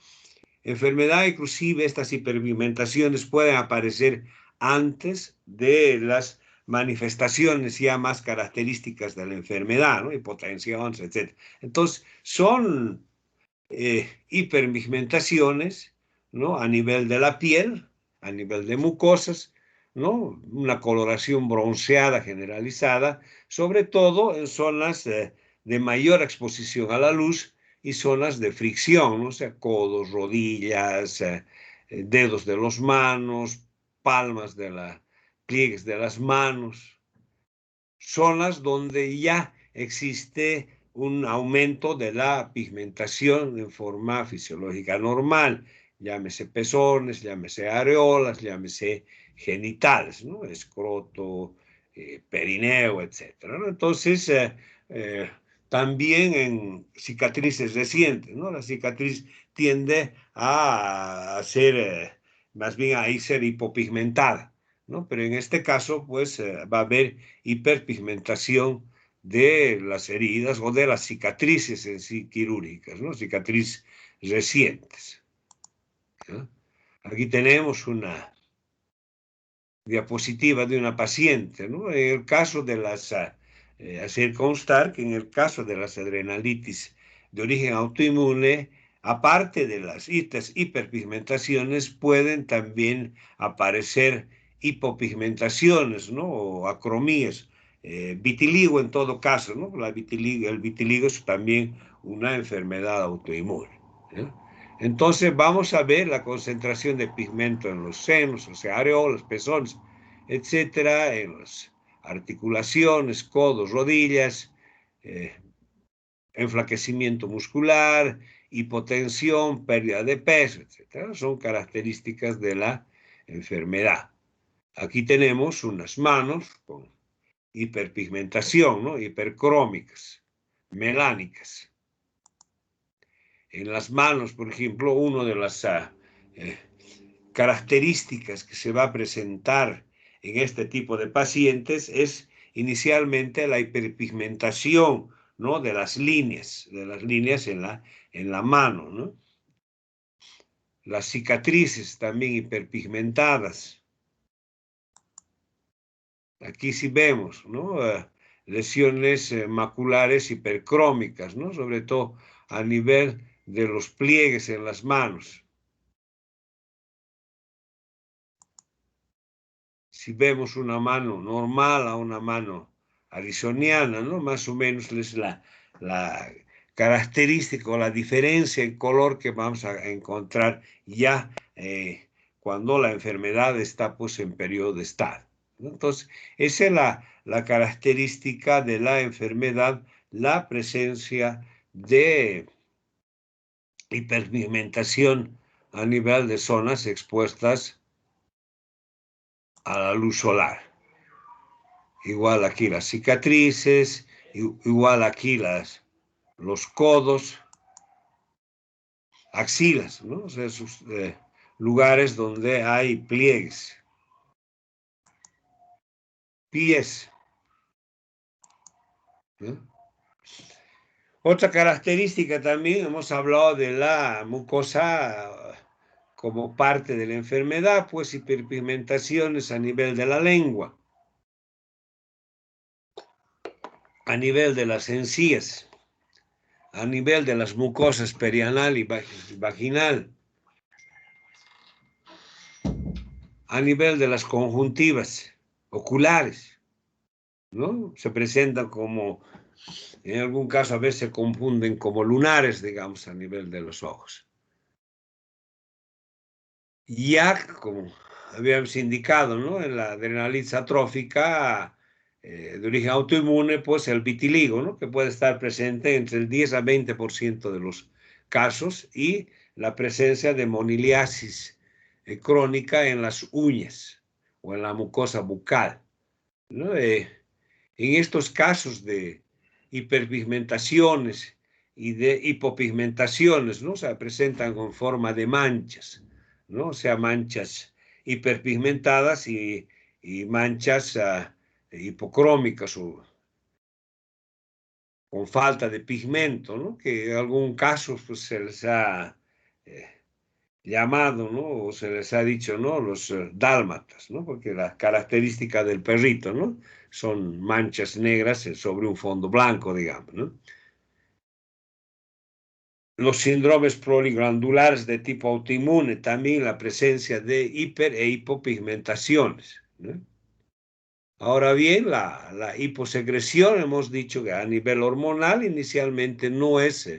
enfermedad, inclusive estas hiperpigmentaciones pueden aparecer antes de las manifestaciones ya más características de la enfermedad, ¿no? Hipotensión, etc. Entonces, son hiperpigmentaciones, ¿no? A nivel de la piel, a nivel de mucosas, ¿no? Una coloración bronceada generalizada, sobre todo en zonas de mayor exposición a la luz y zonas de fricción, ¿no? O sea, codos, rodillas, dedos de las manos, palmas pliegues de las manos, zonas donde ya existe un aumento de la pigmentación en forma fisiológica normal, llámese pezones, llámese areolas, llámese genitales, ¿no? Escroto, perineo, etcétera, ¿no? Entonces, eh, también en cicatrices recientes, ¿no? La cicatriz tiende a ser, más bien a ser hipopigmentada, ¿no? Pero en este caso, pues, va a haber hiperpigmentación de las heridas o de las cicatrices en sí quirúrgicas, ¿no? Cicatrices recientes, ¿no? Aquí tenemos una diapositiva de una paciente, ¿no? En el caso de hacer constar que en el caso de las adrenalitis de origen autoinmune, aparte de las hiperpigmentaciones, pueden también aparecer hipopigmentaciones, ¿no? O acromías, vitiligo en todo caso, ¿no? El vitiligo es también una enfermedad autoinmune, ¿no? Entonces vamos a ver la concentración de pigmento en los senos, o sea, areolas, pezones, etcétera, en las articulaciones, codos, rodillas, eh, enflaquecimiento muscular, hipotensión, pérdida de peso, etcétera. Son características de la enfermedad. Aquí tenemos unas manos con hiperpigmentación, ¿no? Hipercrómicas, melánicas. En las manos, por ejemplo, una de las características que se va a presentar en este tipo de pacientes es inicialmente la hiperpigmentación, ¿no? De las líneas en la mano, ¿no? Las cicatrices también hiperpigmentadas. Aquí sí vemos, ¿no? Lesiones maculares hipercrómicas, ¿no? Sobre todo a nivel de los pliegues en las manos. Si vemos una mano normal a una mano arizoniana, ¿no? Más o menos es la característica o la diferencia en color que vamos a encontrar ya cuando la enfermedad está pues en periodo de estado, ¿no? Entonces, esa es la característica de la enfermedad, la presencia de hiperpigmentación a nivel de zonas expuestas a la luz solar. Igual aquí las cicatrices, igual aquí los codos, axilas, ¿no? O sea, esos lugares donde hay pliegues, pies, ¿no? Otra característica también, hemos hablado de la mucosa como parte de la enfermedad, pues hiperpigmentaciones a nivel de la lengua, a nivel de las encías, a nivel de las mucosas perianal y vaginal, a nivel de las conjuntivas oculares, ¿no? Se presentan como, en algún caso a veces se confunden como lunares, digamos, a nivel de los ojos. Ya, como habíamos indicado, ¿no? En la adrenalitis atrófica de origen autoinmune, pues el vitiligo, ¿no? Que puede estar presente entre el 10 a 20% de los casos y la presencia de moniliasis crónica en las uñas o en la mucosa bucal, ¿no? En estos casos de hiperpigmentaciones y de hipopigmentaciones, ¿no? Se presentan con forma de manchas, ¿no? O sea, manchas hiperpigmentadas y manchas hipocrómicas o con falta de pigmento, ¿no? Que en algún caso pues, se les ha eh, llamado, ¿no? O se les ha dicho, ¿no? Los dálmatas, ¿no? Porque la característica del perrito, ¿no? Son manchas negras sobre un fondo blanco, digamos, ¿no? Los síndromes pluriglandulares de tipo autoinmune, también la presencia de hiper e hipopigmentaciones, ¿no? Ahora bien, la hiposecreción, hemos dicho que a nivel hormonal inicialmente no es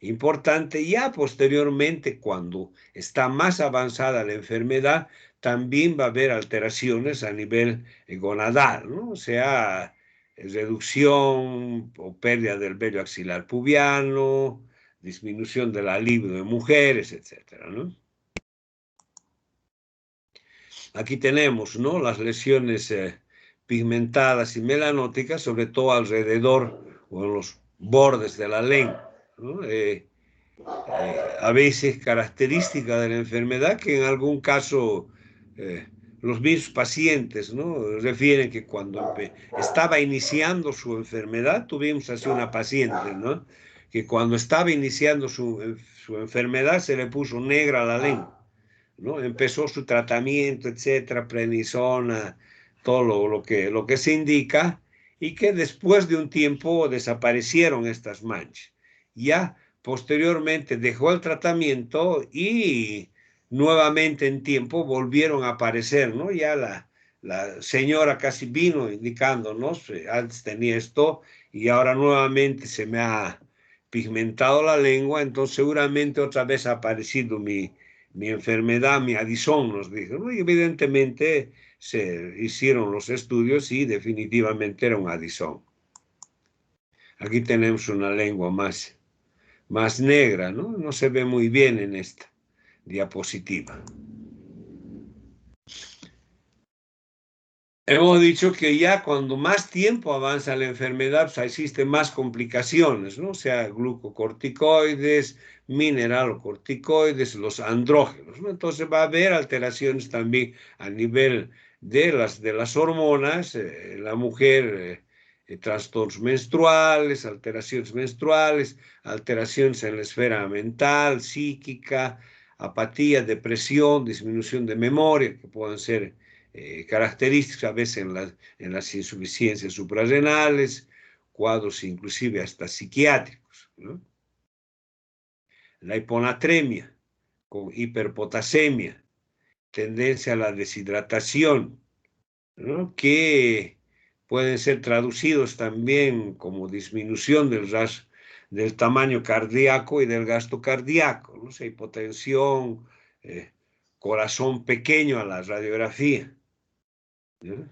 importante, ya posteriormente cuando está más avanzada la enfermedad, también va a haber alteraciones a nivel gonadal, ¿no? O sea, reducción o pérdida del vello axilar pubiano, disminución de la libido de mujeres, etcétera, ¿no? Aquí tenemos, ¿no? Las lesiones pigmentadas y melanóticas, sobre todo alrededor o en los bordes de la lengua, ¿no? A veces característica de la enfermedad que en algún caso los mismos pacientes, ¿no? Refieren que cuando estaba iniciando su enfermedad, tuvimos así una paciente, ¿no? Que cuando estaba iniciando su enfermedad se le puso negra la lengua, ¿no? Empezó su tratamiento, etcétera, prednisona, todo lo que se indica, y que después de un tiempo desaparecieron estas manchas. Ya posteriormente dejó el tratamiento y nuevamente en tiempo volvieron a aparecer, ¿no? Ya la señora casi vino indicándonos, antes tenía esto y ahora nuevamente pigmentado la lengua, entonces seguramente otra vez ha aparecido mi enfermedad, mi Addison, nos dijo, ¿no? Y evidentemente se hicieron los estudios y definitivamente era un Addison. Aquí tenemos una lengua más negra, ¿no? No se ve muy bien en esta diapositiva. Hemos dicho que ya cuando más tiempo avanza la enfermedad, pues existen más complicaciones, ¿no? O sea, glucocorticoides, mineralocorticoides, los andrógenos, ¿no? Entonces va a haber alteraciones también a nivel de las hormonas, la mujer, trastornos menstruales, alteraciones en la esfera mental, psíquica, apatía, depresión, disminución de memoria, que pueden ser características a veces en las insuficiencias suprarrenales, cuadros inclusive hasta psiquiátricos, ¿no? La hiponatremia con hiperpotasemia, tendencia a la deshidratación, ¿no? Que pueden ser traducidos también como disminución del tamaño cardíaco y del gasto cardíaco, ¿no? O sea, hipotensión, corazón pequeño a la radiografía, ¿no?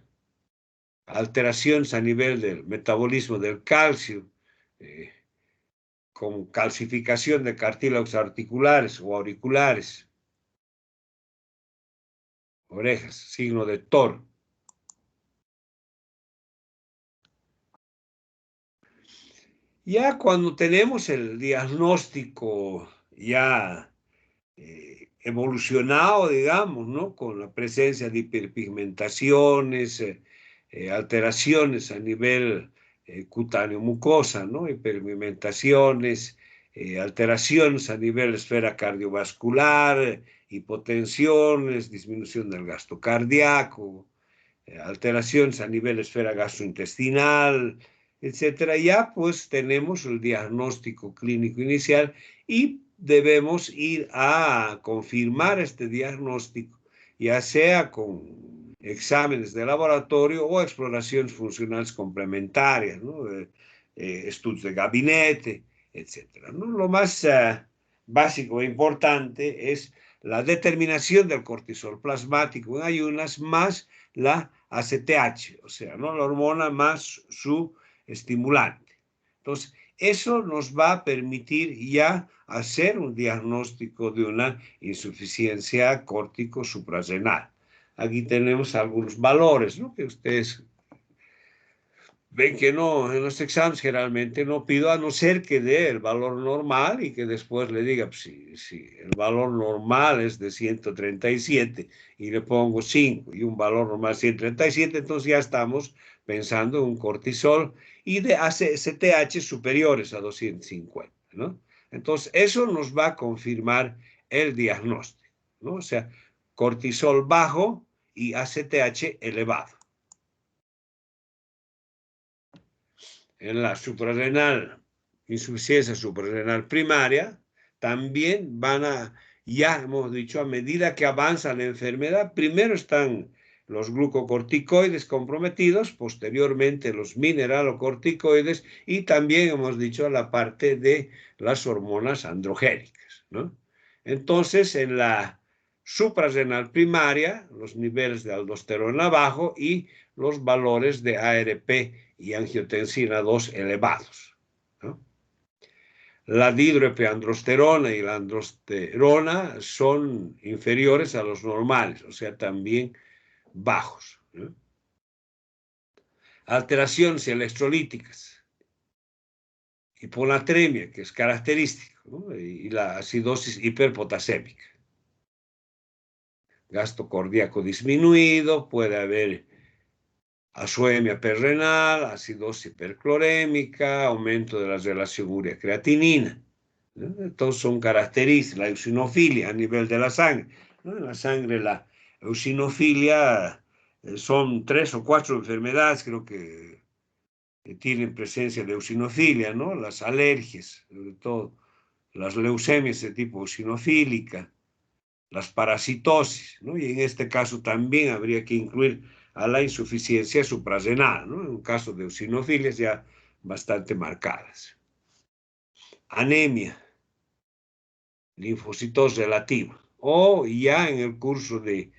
Alteraciones a nivel del metabolismo del calcio, eh, con calcificación de cartílagos articulares o auriculares, orejas, signo de TOR. Ya cuando tenemos el diagnóstico ya evolucionado, digamos, ¿no? Con la presencia de hiperpigmentaciones, alteraciones a nivel cutáneo mucosa, ¿no? Hiperpigmentaciones, alteraciones a nivel esfera cardiovascular, hipotensiones, disminución del gasto cardíaco, alteraciones a nivel esfera gastrointestinal, etcétera. Ya pues tenemos el diagnóstico clínico inicial y debemos ir a confirmar este diagnóstico, ya sea con exámenes de laboratorio o exploraciones funcionales complementarias, ¿no? Estudios de gabinete, etcétera, ¿no? Lo más básico e importante es la determinación del cortisol plasmático en ayunas más la ACTH, o sea, ¿no? La hormona más su estimulante. Entonces, eso nos va a permitir ya hacer un diagnóstico de una insuficiencia córtico suprarrenal. Aquí tenemos algunos valores, ¿no? Que ustedes ven que no, en los exámenes generalmente no pido a no ser que dé el valor normal y que después le diga, pues, si el valor normal es de 137 y le pongo 5 y un valor normal 137, entonces ya estamos pensando en un cortisol y de ACTH superiores a 250, ¿no? Entonces eso nos va a confirmar el diagnóstico, ¿no? O sea, cortisol bajo y ACTH elevado. En la suprarrenal, insuficiencia suprarrenal primaria, también ya hemos dicho, a medida que avanza la enfermedad, primero están los glucocorticoides comprometidos, posteriormente los mineralocorticoides y también hemos dicho la parte de las hormonas androgénicas, ¿no? Entonces, en la suprarrenal primaria, los niveles de aldosterona bajo y los valores de ARP y angiotensina 2 elevados, ¿no? La dihidroepiandrosterona y la androsterona son inferiores a los normales, o sea, también bajos, ¿no? Alteraciones electrolíticas, hiponatremia, que es característico, ¿no? Y la acidosis hiperpotasémica. Gasto cardíaco disminuido, puede haber azoemia perrenal, acidosis hiperclorémica, aumento de la relación urea-creatinina, ¿no? Entonces son características, la eosinofilia a nivel de la sangre, ¿no? En la sangre la eosinofilia son 3 o 4 enfermedades, creo que tienen presencia de eosinofilia, ¿no? Las alergias, sobre todo, las leucemias de tipo eosinofílica, las parasitosis, ¿no? Y en este caso también habría que incluir a la insuficiencia suprarrenal, ¿no? En un caso de eosinofilias ya bastante marcadas. anemia linfocitosis relativa, o ya en el curso de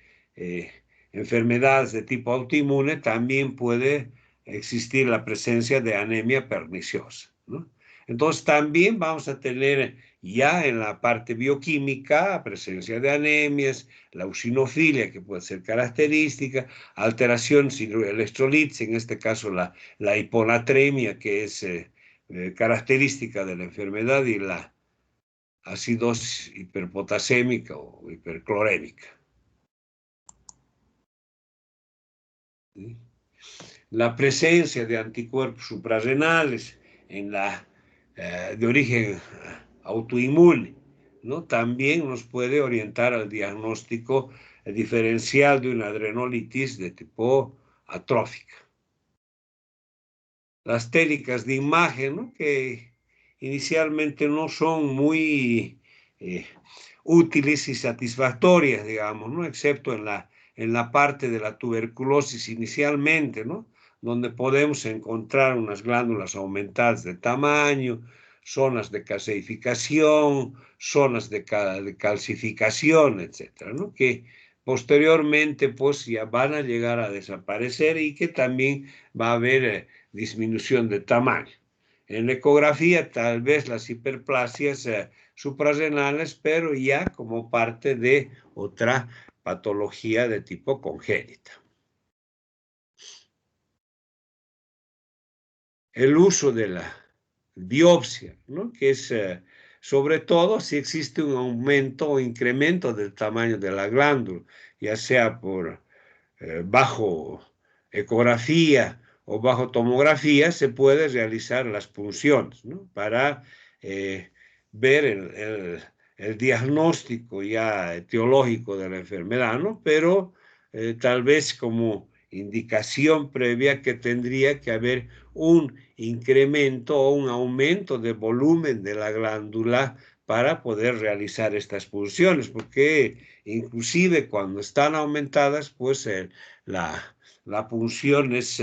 enfermedades de tipo autoinmune también puede existir la presencia de anemia perniciosa, ¿no? Entonces también vamos a tener ya en la parte bioquímica presencia de anemias, la eosinofilia que puede ser característica, alteraciones electrolitos, en este caso la hiponatremia que es característica de la enfermedad y la acidosis hiperpotasémica o hiperclorémica. ¿Sí? La presencia de anticuerpos suprarrenales en de origen autoinmune, ¿no? También nos puede orientar al diagnóstico diferencial de una adrenolitis de tipo atrófica. Las técnicas de imagen, ¿no? Que inicialmente no son muy útiles y satisfactorias, digamos, ¿no? Excepto en la parte de la tuberculosis inicialmente, ¿no? Donde podemos encontrar unas glándulas aumentadas de tamaño, zonas de calcificación, zonas de calcificación, etcétera, ¿no? Que posteriormente pues ya van a llegar a desaparecer y que también va a haber disminución de tamaño. En la ecografía tal vez las hiperplasias suprarrenales, pero ya como parte de otra patología de tipo congénita. El uso de la biopsia, ¿no? Que es sobre todo si existe un aumento o incremento del tamaño de la glándula, ya sea por bajo ecografía o bajo tomografía, se puede realizar las punciones, ¿no? Para ver el diagnóstico ya etiológico de la enfermedad, ¿no? Pero tal vez como indicación previa que tendría que haber un incremento o un aumento de volumen de la glándula para poder realizar estas punciones, porque inclusive cuando están aumentadas, pues la punción es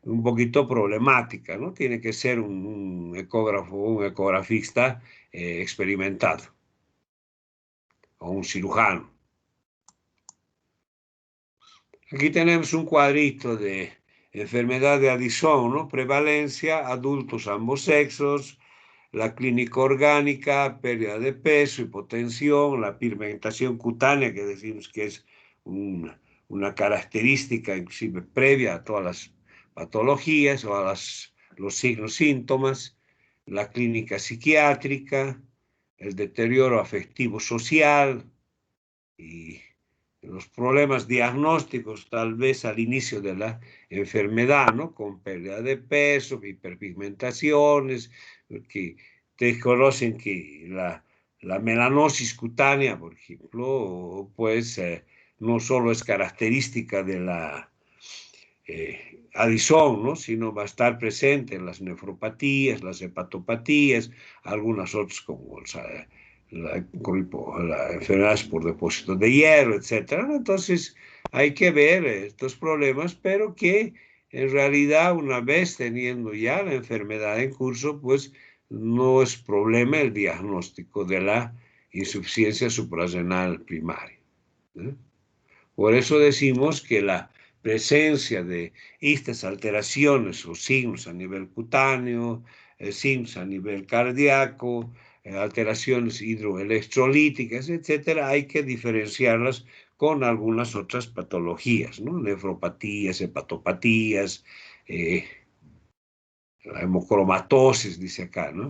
un poquito problemática, ¿no? Tiene que ser un ecógrafo, un ecografista experimentado o un cirujano. Aquí tenemos un cuadrito de enfermedad de Addison, ¿no? Prevalencia, adultos ambos sexos, la clínica orgánica, pérdida de peso, hipotensión, la pigmentación cutánea, que decimos que es una característica inclusive previa a todas las patologías o a los signos, síntomas, la clínica psiquiátrica, el deterioro afectivo social y los problemas diagnósticos tal vez al inicio de la enfermedad, ¿no? Con pérdida de peso, hiperpigmentaciones, que te conocen que la melanosis cutánea, por ejemplo, pues no solo es característica de la Addison, ¿no? Sino va a estar presente en las nefropatías, las hepatopatías, algunas otras como la enfermedades por depósito de hierro, etcétera. Entonces hay que ver estos problemas, pero que en realidad una vez teniendo ya la enfermedad en curso, pues no es problema el diagnóstico de la insuficiencia suprarrenal primaria, ¿eh? Por eso decimos que la presencia de estas alteraciones o signos a nivel cutáneo, signos a nivel cardíaco, alteraciones hidroelectrolíticas, etcétera, hay que diferenciarlas con algunas otras patologías, ¿no? Nefropatías, hepatopatías, la hemocromatosis, dice acá, ¿no?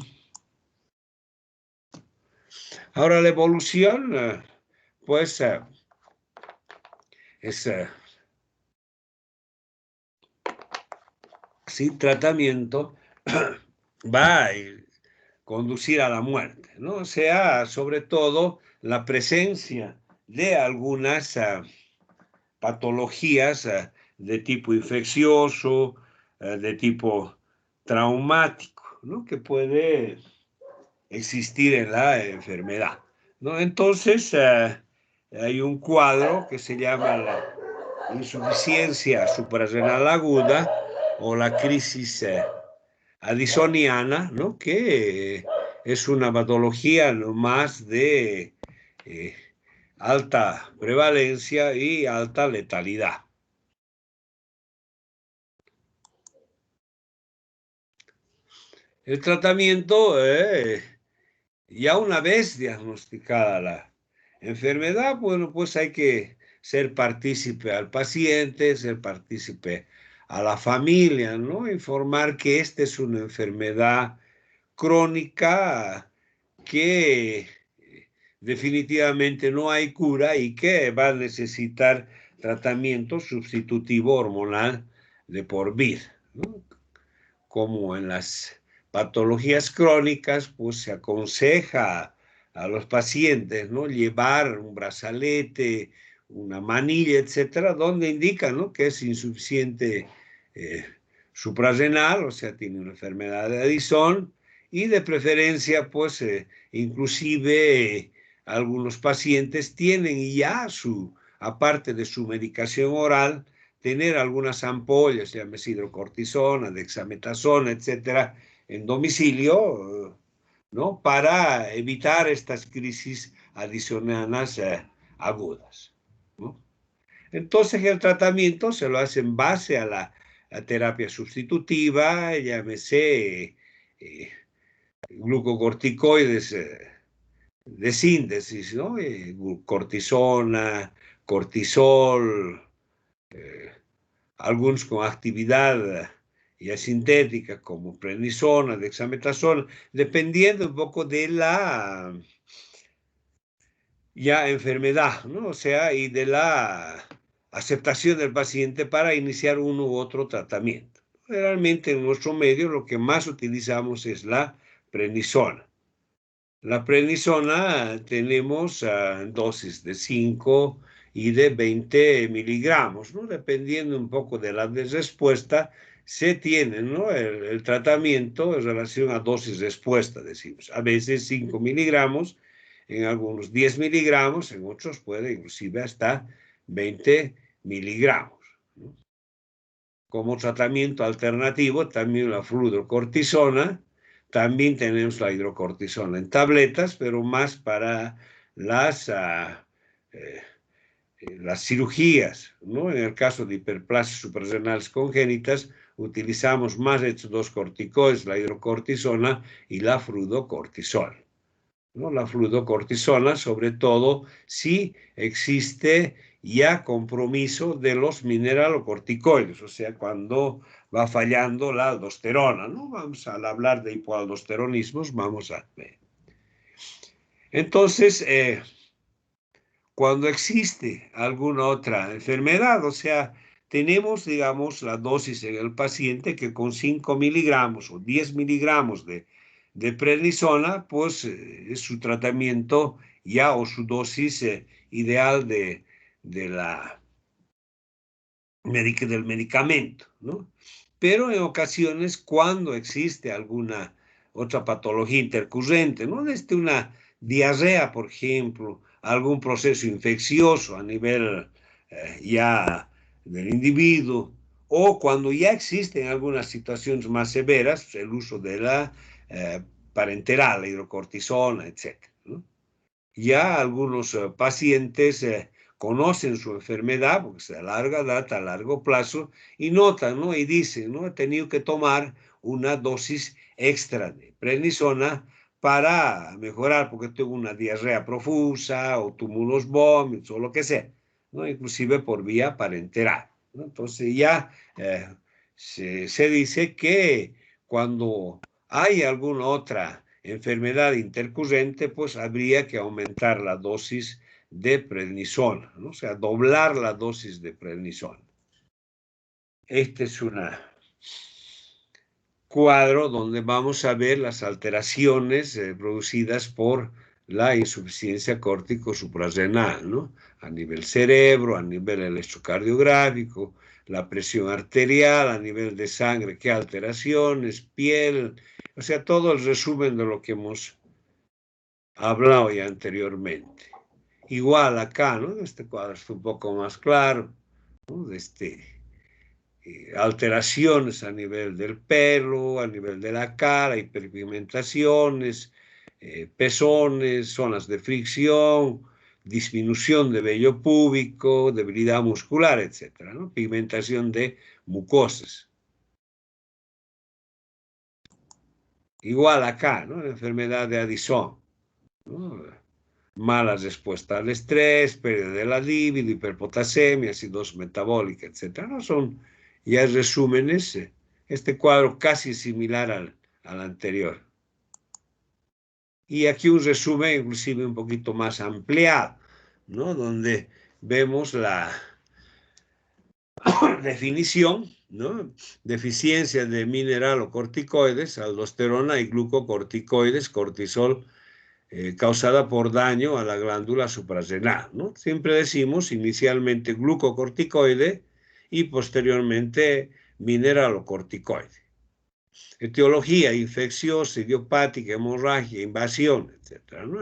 Ahora la evolución, pues, es sin tratamiento va a conducir a la muerte, ¿no? O sea, sobre todo la presencia de algunas patologías de tipo infeccioso, de tipo traumático, ¿no? Que puede existir en la enfermedad, ¿no? Entonces, hay un cuadro que se llama la insuficiencia suprarrenal aguda o la crisis addisoniana, ¿no? Que es una patología no más de alta prevalencia y alta letalidad. El tratamiento, ya una vez diagnosticada la enfermedad, bueno, pues hay que ser partícipe al paciente, ser partícipe a la familia, ¿no? Informar que esta es una enfermedad crónica que definitivamente no hay cura y que va a necesitar tratamiento sustitutivo hormonal de por vida, ¿no? Como en las patologías crónicas, pues se aconseja a los pacientes, ¿no? Llevar un brazalete, una manilla, etcétera, donde indican, ¿no? Que es insuficiente eh, suprarrenal, o sea, tiene una enfermedad de Addison, y de preferencia, pues, inclusive algunos pacientes tienen ya aparte de su medicación oral, tener algunas ampollas, llámese hidrocortisona, dexametasona, etcétera, en domicilio, ¿no? Para evitar estas crisis adicionales agudas, ¿no? Entonces el tratamiento se lo hace en base a la terapia sustitutiva, llámese glucocorticoides de síntesis, ¿no? Cortisona, cortisol, eh, algunos con actividad ya sintética como prednisona, dexametasona, dependiendo un poco de la ya enfermedad, ¿no? O sea, y de la aceptación del paciente para iniciar uno u otro tratamiento. Realmente en nuestro medio lo que más utilizamos es la prednisona. La prednisona tenemos dosis de 5 y de 20 miligramos, ¿no? Dependiendo un poco de la respuesta, se tiene, ¿no? El tratamiento en relación a dosis-respuesta, decimos. A veces 5 miligramos, en algunos 10 miligramos, en otros puede inclusive hasta 20 miligramos, ¿no? Como tratamiento alternativo, también la fludrocortisona. También tenemos la hidrocortisona en tabletas, pero más para las, eh, las cirugías, ¿no? En el caso de hiperplasias suprarrenales congénitas, utilizamos más estos dos corticoides, la hidrocortisona y la fludocortisona, ¿no? La fludocortisona, sobre todo si existe ya compromiso de los mineralocorticoides, o sea, cuando va fallando la aldosterona, ¿no? Vamos a hablar de hipoaldosteronismos, vamos a ver. Entonces, cuando existe alguna otra enfermedad, o sea, tenemos, digamos, la dosis en el paciente que con 5 miligramos o 10 miligramos de prednisona, pues es su tratamiento ya o su dosis ideal del medicamento, ¿no? Pero en ocasiones, cuando existe alguna otra patología intercurrente, ¿no? Desde una diarrea, por ejemplo, algún proceso infeccioso a nivel ya del individuo, o cuando ya existen algunas situaciones más severas, el uso de la parenteral, la hidrocortisona, etcétera, ¿no? Ya algunos pacientes conocen su enfermedad, porque es de larga data, a largo plazo, y notan, ¿no? Y dicen, ¿no? He tenido que tomar una dosis extra de prednisona para mejorar, porque tengo una diarrea profusa, o tuve unos vómitos, o lo que sea, ¿no? Inclusive por vía parenteral, ¿no? Entonces ya se dice que cuando hay alguna otra enfermedad intercurrente, pues habría que aumentar la dosis de prednisona, ¿no? O sea, doblar la dosis de prednisona. Este es un cuadro donde vamos a ver las alteraciones producidas por la insuficiencia córtico suprarrenal, ¿no? A nivel cerebro, a nivel electrocardiográfico, la presión arterial, a nivel de sangre, qué alteraciones, piel, o sea, todo el resumen de lo que hemos hablado ya anteriormente. Igual acá, ¿no? Este cuadro está un poco más claro, ¿no? Alteraciones a nivel del pelo, a nivel de la cara, hiperpigmentaciones, pezones, zonas de fricción, disminución de vello púbico, debilidad muscular, etc., ¿no? Pigmentación de mucosas. Igual acá, ¿no? La enfermedad de Addison, ¿no? Mala respuesta al estrés, pérdida de la libido, hiperpotasemia, acidosis metabólica, etc. ¿No? Son ya resúmenes, este cuadro casi similar al anterior. Y aquí un resumen inclusive un poquito más ampliado, ¿no? Donde vemos la definición, ¿no? Deficiencia de mineralocorticoides, aldosterona y glucocorticoides, cortisol, causada por daño a la glándula suprarrenal, ¿no? Siempre decimos inicialmente glucocorticoide y posteriormente mineralocorticoide. Etiología infecciosa, idiopática, hemorragia, invasión, etc., ¿no?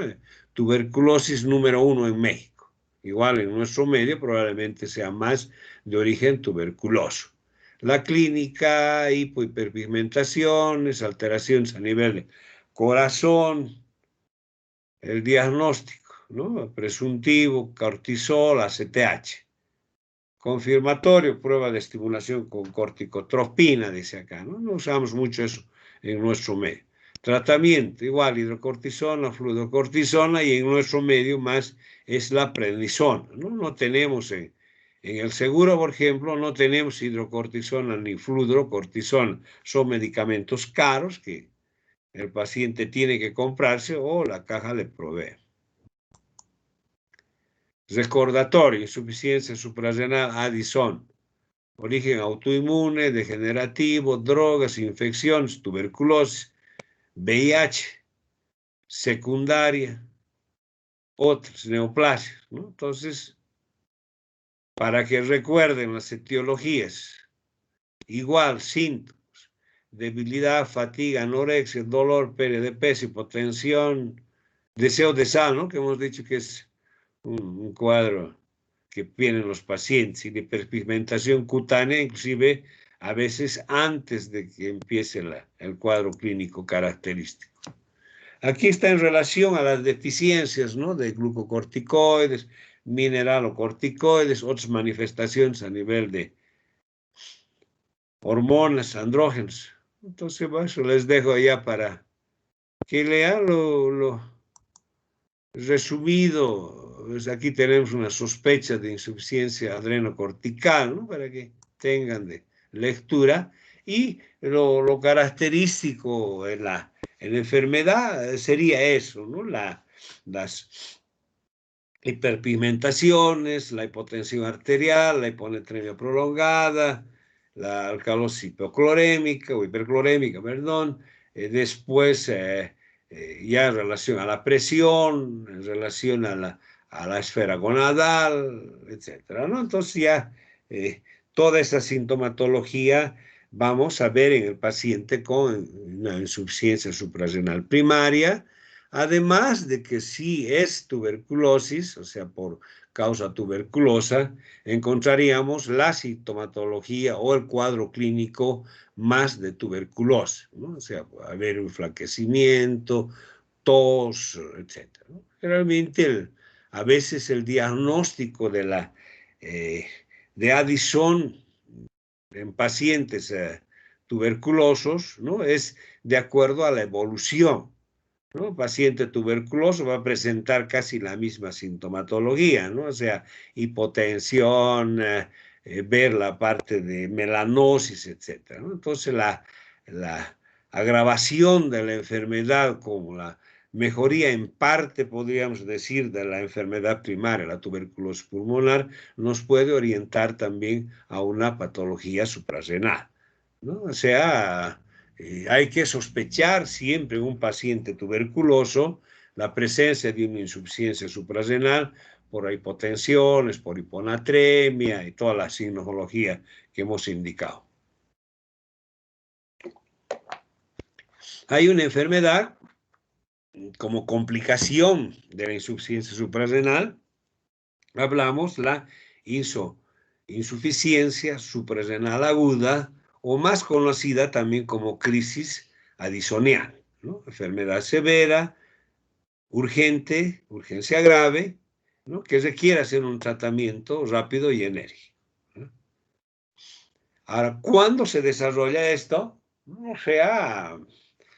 Tuberculosis número 1 en México. Igual en nuestro medio probablemente sea más de origen tuberculoso. La clínica, hiperpigmentaciones, alteraciones a nivel de corazón, el diagnóstico, ¿no? Presuntivo, cortisol, ACTH. Confirmatorio, prueba de estimulación con corticotropina, dice acá, ¿no? No usamos mucho eso en nuestro medio. Tratamiento, igual, hidrocortisona, fluorocortisona, y en nuestro medio más es la prednisona, ¿no? No tenemos en el seguro, por ejemplo, no tenemos hidrocortisona ni fluorocortisona. Son medicamentos caros que el paciente tiene que comprarse o la caja le provee. Recordatorio, insuficiencia suprarrenal, Addison, origen autoinmune, degenerativo, drogas, infecciones, tuberculosis, VIH, secundaria, otras, neoplasias, ¿no? Entonces, para que recuerden las etiologías, igual síntomas, debilidad, fatiga, anorexia, dolor, pérdida de peso, hipotensión, deseo de sal, ¿no? Que hemos dicho que es un cuadro que tienen los pacientes, y de hiperpigmentación cutánea, inclusive a veces antes de que empiece el cuadro clínico característico. Aquí está en relación a las deficiencias, ¿no? De glucocorticoides, mineralocorticoides, otras manifestaciones a nivel de hormonas, andrógenos. Entonces, bueno, eso les dejo ya para que lean lo resumido. Pues aquí tenemos una sospecha de insuficiencia adrenocortical, ¿no? Para que tengan de lectura. Y lo característico en la enfermedad sería eso, ¿no? Las hiperpigmentaciones, la hipotensión arterial, la hiponatremia prolongada, la alcalosis hipoclorémica o hiperclorémica, perdón. Después, ya en relación a la presión, en relación a la esfera gonadal, etcétera, ¿no? Entonces ya toda esa sintomatología vamos a ver en el paciente con una insuficiencia suprarrenal primaria, además de que si es tuberculosis, o sea, por causa tuberculosa, encontraríamos la sintomatología o el cuadro clínico más de tuberculosis, ¿no? O sea, puede haber enflaquecimiento, tos, etc., ¿no? Realmente a veces el diagnóstico de Addison en pacientes tuberculosos, ¿no? Es de acuerdo a la evolución, ¿no? El paciente tuberculoso va a presentar casi la misma sintomatología, ¿no? O sea, hipotensión, ver la parte de melanosis, etc., ¿no? Entonces, la agravación de la enfermedad como la mejoría en parte, podríamos decir, de la enfermedad primaria, la tuberculosis pulmonar, nos puede orientar también a una patología suprarrenal, ¿no? O sea, hay que sospechar siempre en un paciente tuberculoso la presencia de una insuficiencia suprarrenal por hipotensiones, por hiponatremia y toda la sintomatología que hemos indicado. Hay una enfermedad como complicación de la insuficiencia suprarrenal, hablamos la insuficiencia suprarrenal aguda, o más conocida también como crisis addisoniana, ¿no? Enfermedad severa, urgente, urgencia grave, ¿no? Que requiere hacer un tratamiento rápido y enérgico, ¿no? Ahora, ¿cuándo se desarrolla esto? O sea,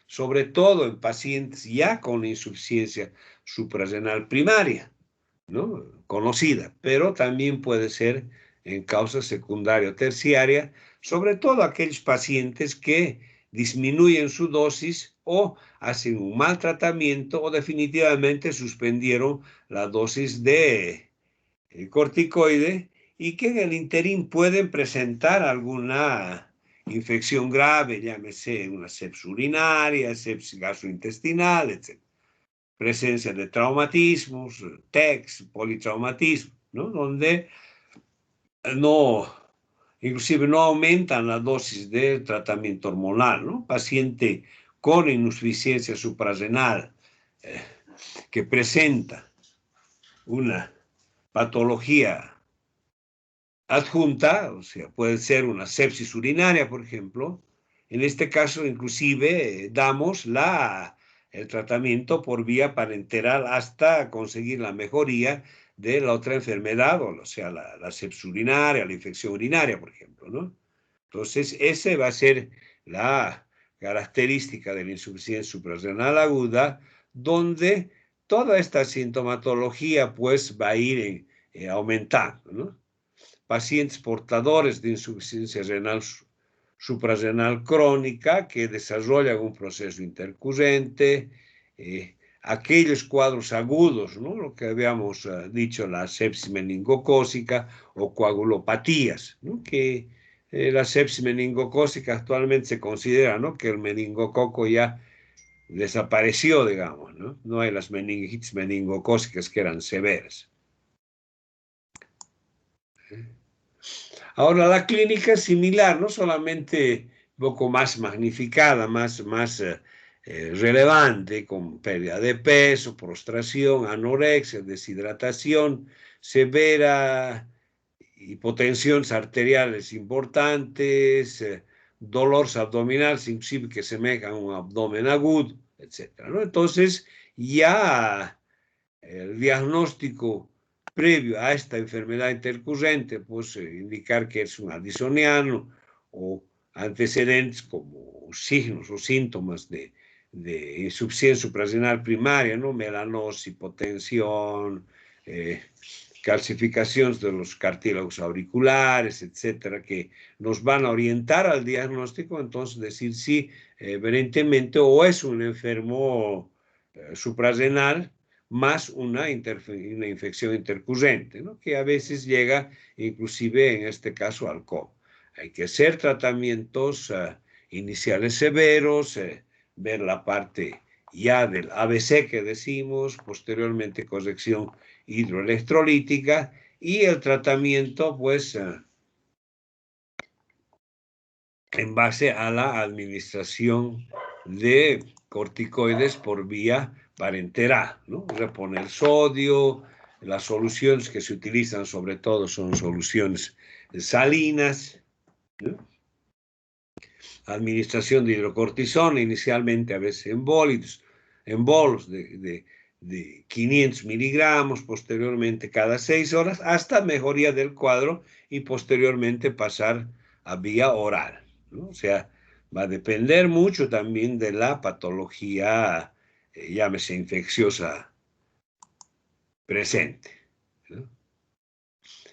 sobre todo en pacientes ya con insuficiencia suprarrenal primaria, ¿no? Conocida, pero también puede ser en causa secundaria o terciaria, sobre todo aquellos pacientes que disminuyen su dosis o hacen un mal tratamiento o definitivamente suspendieron la dosis de corticoide y que en el interín pueden presentar alguna infección grave, llámese una sepsis urinaria, sepsis gastrointestinal, etc. Presencia de traumatismos, TECs, politraumatismo, ¿no? Donde no, inclusive no aumentan la dosis de tratamiento hormonal, ¿no? Paciente con insuficiencia suprarrenal que presenta una patología adjunta, o sea, puede ser una sepsis urinaria, por ejemplo. En este caso, inclusive, damos el tratamiento por vía parenteral hasta conseguir la mejoría de la otra enfermedad, o sea, la sepsis urinaria, la infección urinaria, por ejemplo, ¿no? Entonces, esa va a ser la característica de la insuficiencia suprarrenal aguda, donde toda esta sintomatología, pues, va a ir aumentando, ¿no? Pacientes portadores de insuficiencia renal suprarrenal crónica que desarrollan un proceso intercurrente, aquellos cuadros agudos, ¿no? Lo que habíamos dicho, la sepsis meningocócica o coagulopatías, ¿no? Que la sepsis meningocócica actualmente se considera, ¿no? Que el meningococo ya desapareció, digamos, ¿no? No hay las meningitis meningocócicas que eran severas. Ahora, la clínica es similar, no solamente un poco más magnificada, más relevante, con pérdida de peso, prostración, anorexia, deshidratación severa, hipotensiones arteriales importantes, dolor abdominal, inclusive que semeja a un abdomen agudo, etc., ¿no? Entonces, ya el diagnóstico previo a esta enfermedad intercurrente, pues indicar que es un addisoniano o antecedentes como signos o síntomas de insuficiencia suprarrenal primaria, ¿no? Melanosis, hipotensión, calcificaciones de los cartílagos auriculares, etcétera, que nos van a orientar al diagnóstico, entonces decir si evidentemente o es un enfermo suprarrenal más una infección intercurrente, ¿no? Que a veces llega inclusive en este caso al coma. Hay que hacer tratamientos iniciales severos, ver la parte ya del ABC que decimos, posteriormente corrección hidroelectrolítica y el tratamiento pues en base a la administración de corticoides por vía parenteral, ¿no? Reponer sodio, las soluciones que se utilizan sobre todo son soluciones salinas, ¿no? Administración de hidrocortisona, inicialmente a veces en bolos de 500 miligramos, posteriormente cada 6 horas, hasta mejoría del cuadro y posteriormente pasar a vía oral, ¿no? O sea, va a depender mucho también de la patología, llámese infecciosa presente, ¿no?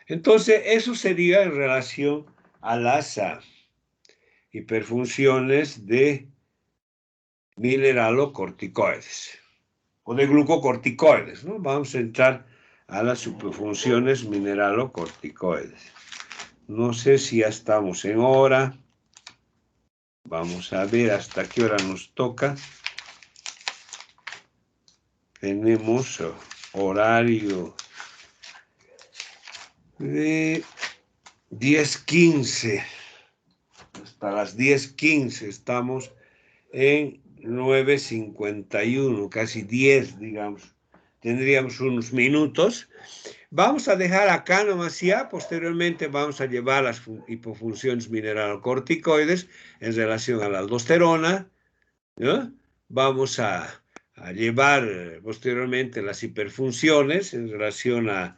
Entonces, eso sería en relación a las hiperfunciones de mineralocorticoides o de glucocorticoides, ¿no? Vamos a entrar a las hiperfunciones mineralocorticoides. No sé si ya estamos en hora. Vamos a ver hasta qué hora nos toca. Tenemos horario de 10:15. Hasta las 10:15 estamos en 9:51, casi 10, digamos. Tendríamos unos minutos. Vamos a dejar acá nomás ya, posteriormente vamos a llevar las hipofunciones mineralocorticoides en relación a la aldosterona, ¿no? Vamos a llevar posteriormente las hiperfunciones en relación a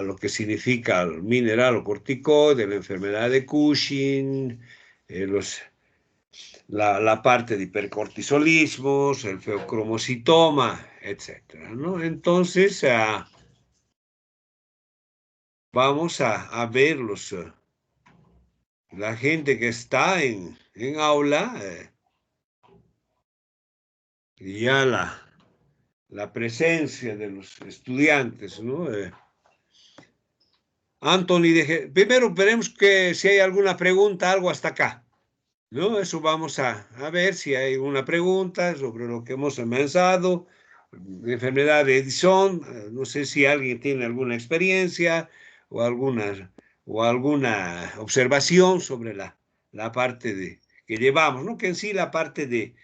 lo que significa el mineral o corticoide, la enfermedad de Cushing, la parte de hipercortisolismos, el feocromocitoma, etcétera, ¿no? Entonces, vamos a ver la gente que está en aula, ya la presencia de los estudiantes, ¿no? Anthony, primero veremos que si hay alguna pregunta, algo hasta acá, ¿no? Eso vamos a ver si hay una pregunta sobre lo que hemos mencionado, enfermedad de Edison, no sé si alguien tiene alguna experiencia o alguna observación sobre la parte que llevamos, ¿no? Que en sí la parte de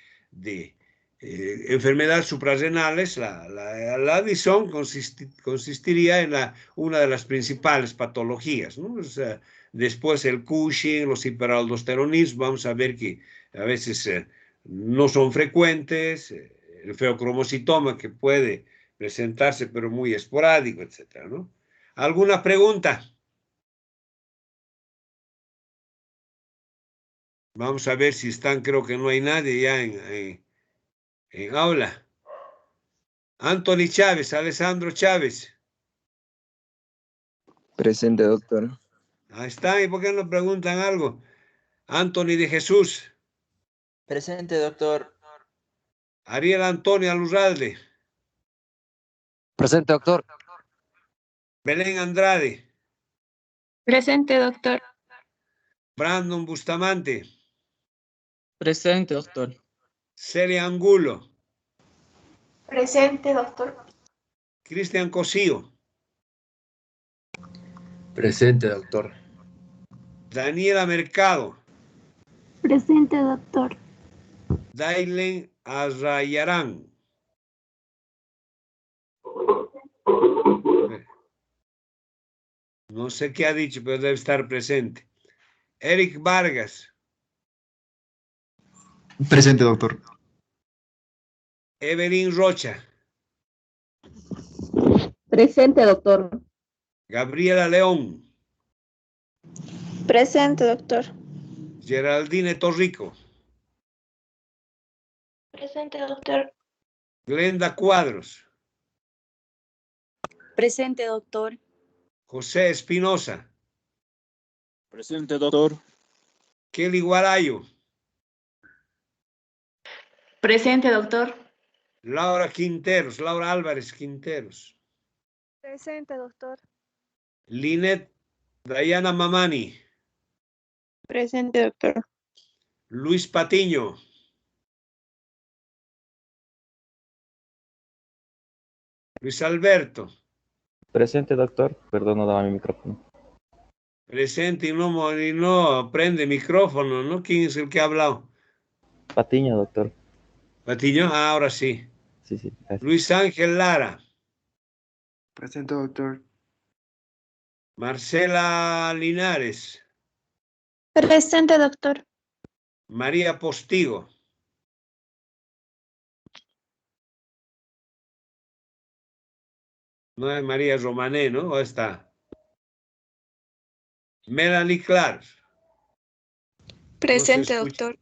enfermedades suprarrenales, la Addison consistiría en una de las principales patologías, ¿no? O sea, después el Cushing, los hiperaldosteronismos, vamos a ver que a veces no son frecuentes, el feocromocitoma que puede presentarse pero muy esporádico, etcétera, ¿no? ¿Alguna pregunta? Vamos a ver si están, creo que no hay nadie ya en aula. Anthony Chávez, Alessandro Chávez. Presente, doctor. Ahí está, ¿y por qué no preguntan algo? Anthony de Jesús. Presente, doctor. Ariel Antonio Alurralde. Presente, doctor. Belén Andrade. Presente, doctor. Brandon Bustamante. Presente, doctor. Celia Angulo. Presente, doctor. Cristian Cosío. Presente, doctor. Daniela Mercado. Presente, doctor. Dailen Arrayarán. No sé qué ha dicho, pero debe estar presente. Eric Vargas. Presente, doctor. Evelyn Rocha. Presente, doctor. Gabriela León. Presente, doctor. Geraldine Torrico. Presente, doctor. Glenda Cuadros. Presente, doctor. José Espinosa. Presente, doctor. Kelly Guarayo. Presente, doctor. Laura Quinteros. Laura Álvarez Quinteros. Presente, doctor. Linet Dayana Mamani. Presente, doctor. Luis Patiño. Luis Alberto. Presente, doctor. Perdón, no daba mi micrófono. Presente y no prende micrófono, ¿no? ¿Quién es el que ha hablado? Patiño, doctor. Patiño, ahora sí. Sí, gracias. Luis Ángel Lara. Presente, doctor. Marcela Linares. Presente, doctor. María Postigo. No es María Romané, ¿no? ¿O está? Melanie Clark. Presente, No se escucha, doctor.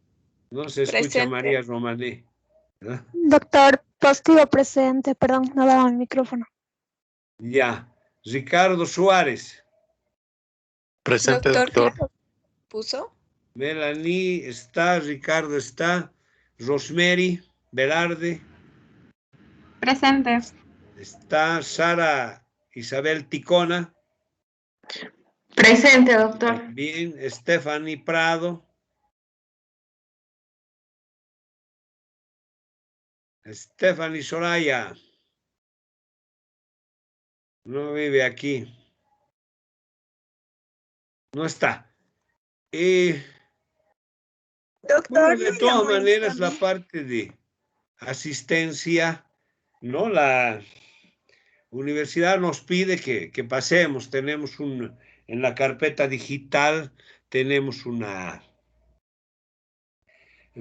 no se escucha Presente. María Romané. ¿Ah? Doctor, Postigo presente, perdón, no daba el micrófono. Ya. Ricardo Suárez. Presente, doctor. ¿Puso? Melanie está, Ricardo está, Rosemary Velarde. Presente. Está Sara Isabel Ticona. Presente, doctor. Bien, Stephanie Prado. Stephanie Soraya. No vive aquí. No está. Bueno, de todas maneras, la parte de asistencia, ¿no? La universidad nos pide que pasemos. Tenemos en la carpeta digital, tenemos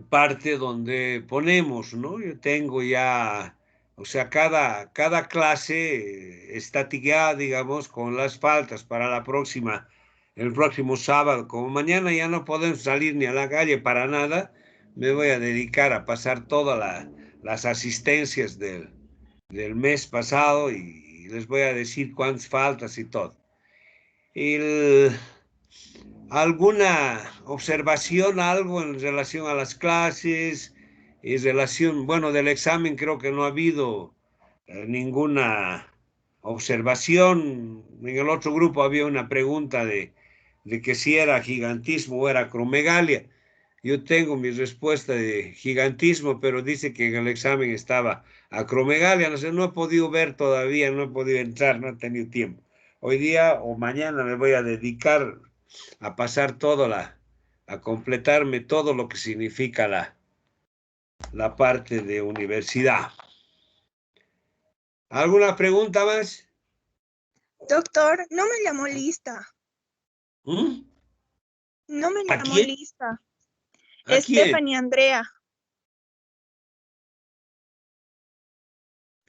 parte donde ponemos, ¿no? Yo tengo ya, o sea, cada clase está tigada, digamos, con las faltas para la próxima, el próximo sábado. Como mañana ya no podemos salir ni a la calle para nada, me voy a dedicar a pasar todas las asistencias del mes pasado y les voy a decir cuántas faltas y todo. ¿Alguna observación, algo en relación a las clases? En relación, bueno, del examen creo que no ha habido ninguna observación. En el otro grupo había una pregunta de que si era gigantismo o era acromegalia. Yo tengo mi respuesta de gigantismo, pero dice que en el examen estaba acromegalia. No sé, no he podido ver todavía, no he podido entrar, no he tenido tiempo. Hoy día o mañana me voy a dedicar a pasar a completarme todo lo que significa la parte de universidad. ¿Alguna pregunta más? Doctor, no me llamó lista. ¿Mm? No me ¿A llamó quién? lista. ¿A quién? Stephanie Andrea.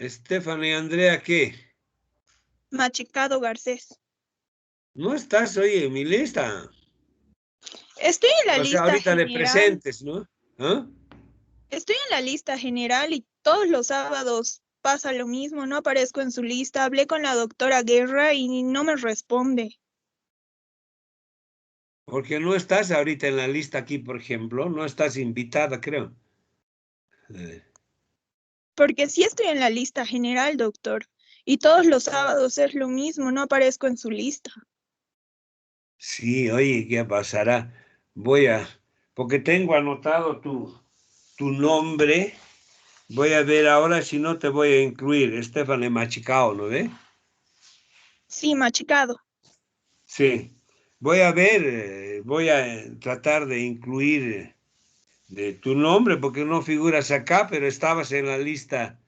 Stephanie Andrea, ¿qué? Machicado Garcés. No estás hoy en mi lista. Estoy en la O sea, lista ahorita de general. presentes, ¿no? ¿Ah? Estoy en la lista general y todos los sábados pasa lo mismo. No aparezco en su lista. Hablé con la doctora Guerra y no me responde. Porque no estás ahorita en la lista aquí, por ejemplo. No estás invitada, creo. Porque sí estoy en la lista general, doctor. Y todos los sábados es lo mismo. No aparezco en su lista. Sí, oye, ¿qué pasará? Porque tengo anotado tu nombre. Voy a ver ahora si no te voy a incluir. Estefane Machicao, ¿no ve? Sí, Machicado. Sí. Voy a ver, voy a tratar de incluir de tu nombre porque no figuras acá, pero estabas en la lista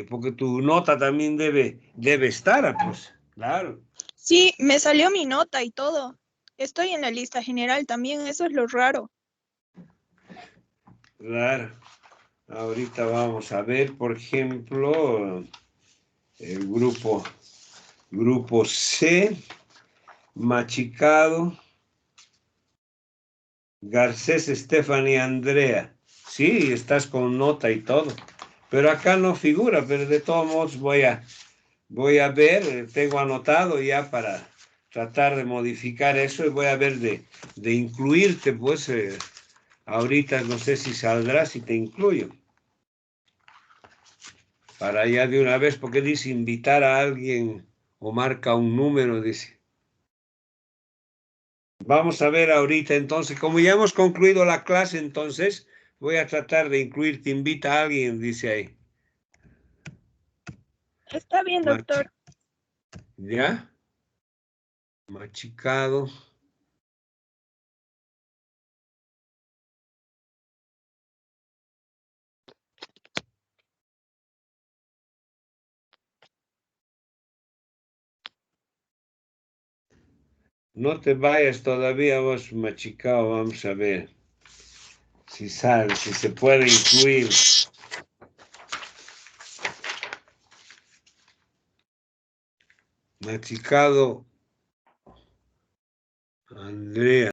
porque tu nota también debe estar, pues, claro. Sí, me salió mi nota y todo. Estoy en la lista general también, eso es lo raro. Claro. Ahorita vamos a ver, por ejemplo, el grupo C, Machicado, Garcés, Stephanie, Andrea. Sí, estás con nota y todo. Pero acá no figura, pero de todos modos voy a ver, tengo anotado ya para tratar de modificar eso y voy a ver de incluirte, pues ahorita no sé si saldrá, si te incluyo. Para ya de una vez, porque dice invitar a alguien o marca un número, dice. Vamos a ver ahorita entonces, como ya hemos concluido la clase, entonces voy a tratar de incluirte, invita a alguien, dice ahí. Está bien, doctor. ¿Ya? Machicado. No te vayas todavía vos, Machicado, vamos a ver si sale, si se puede incluir. Machicado Andrea.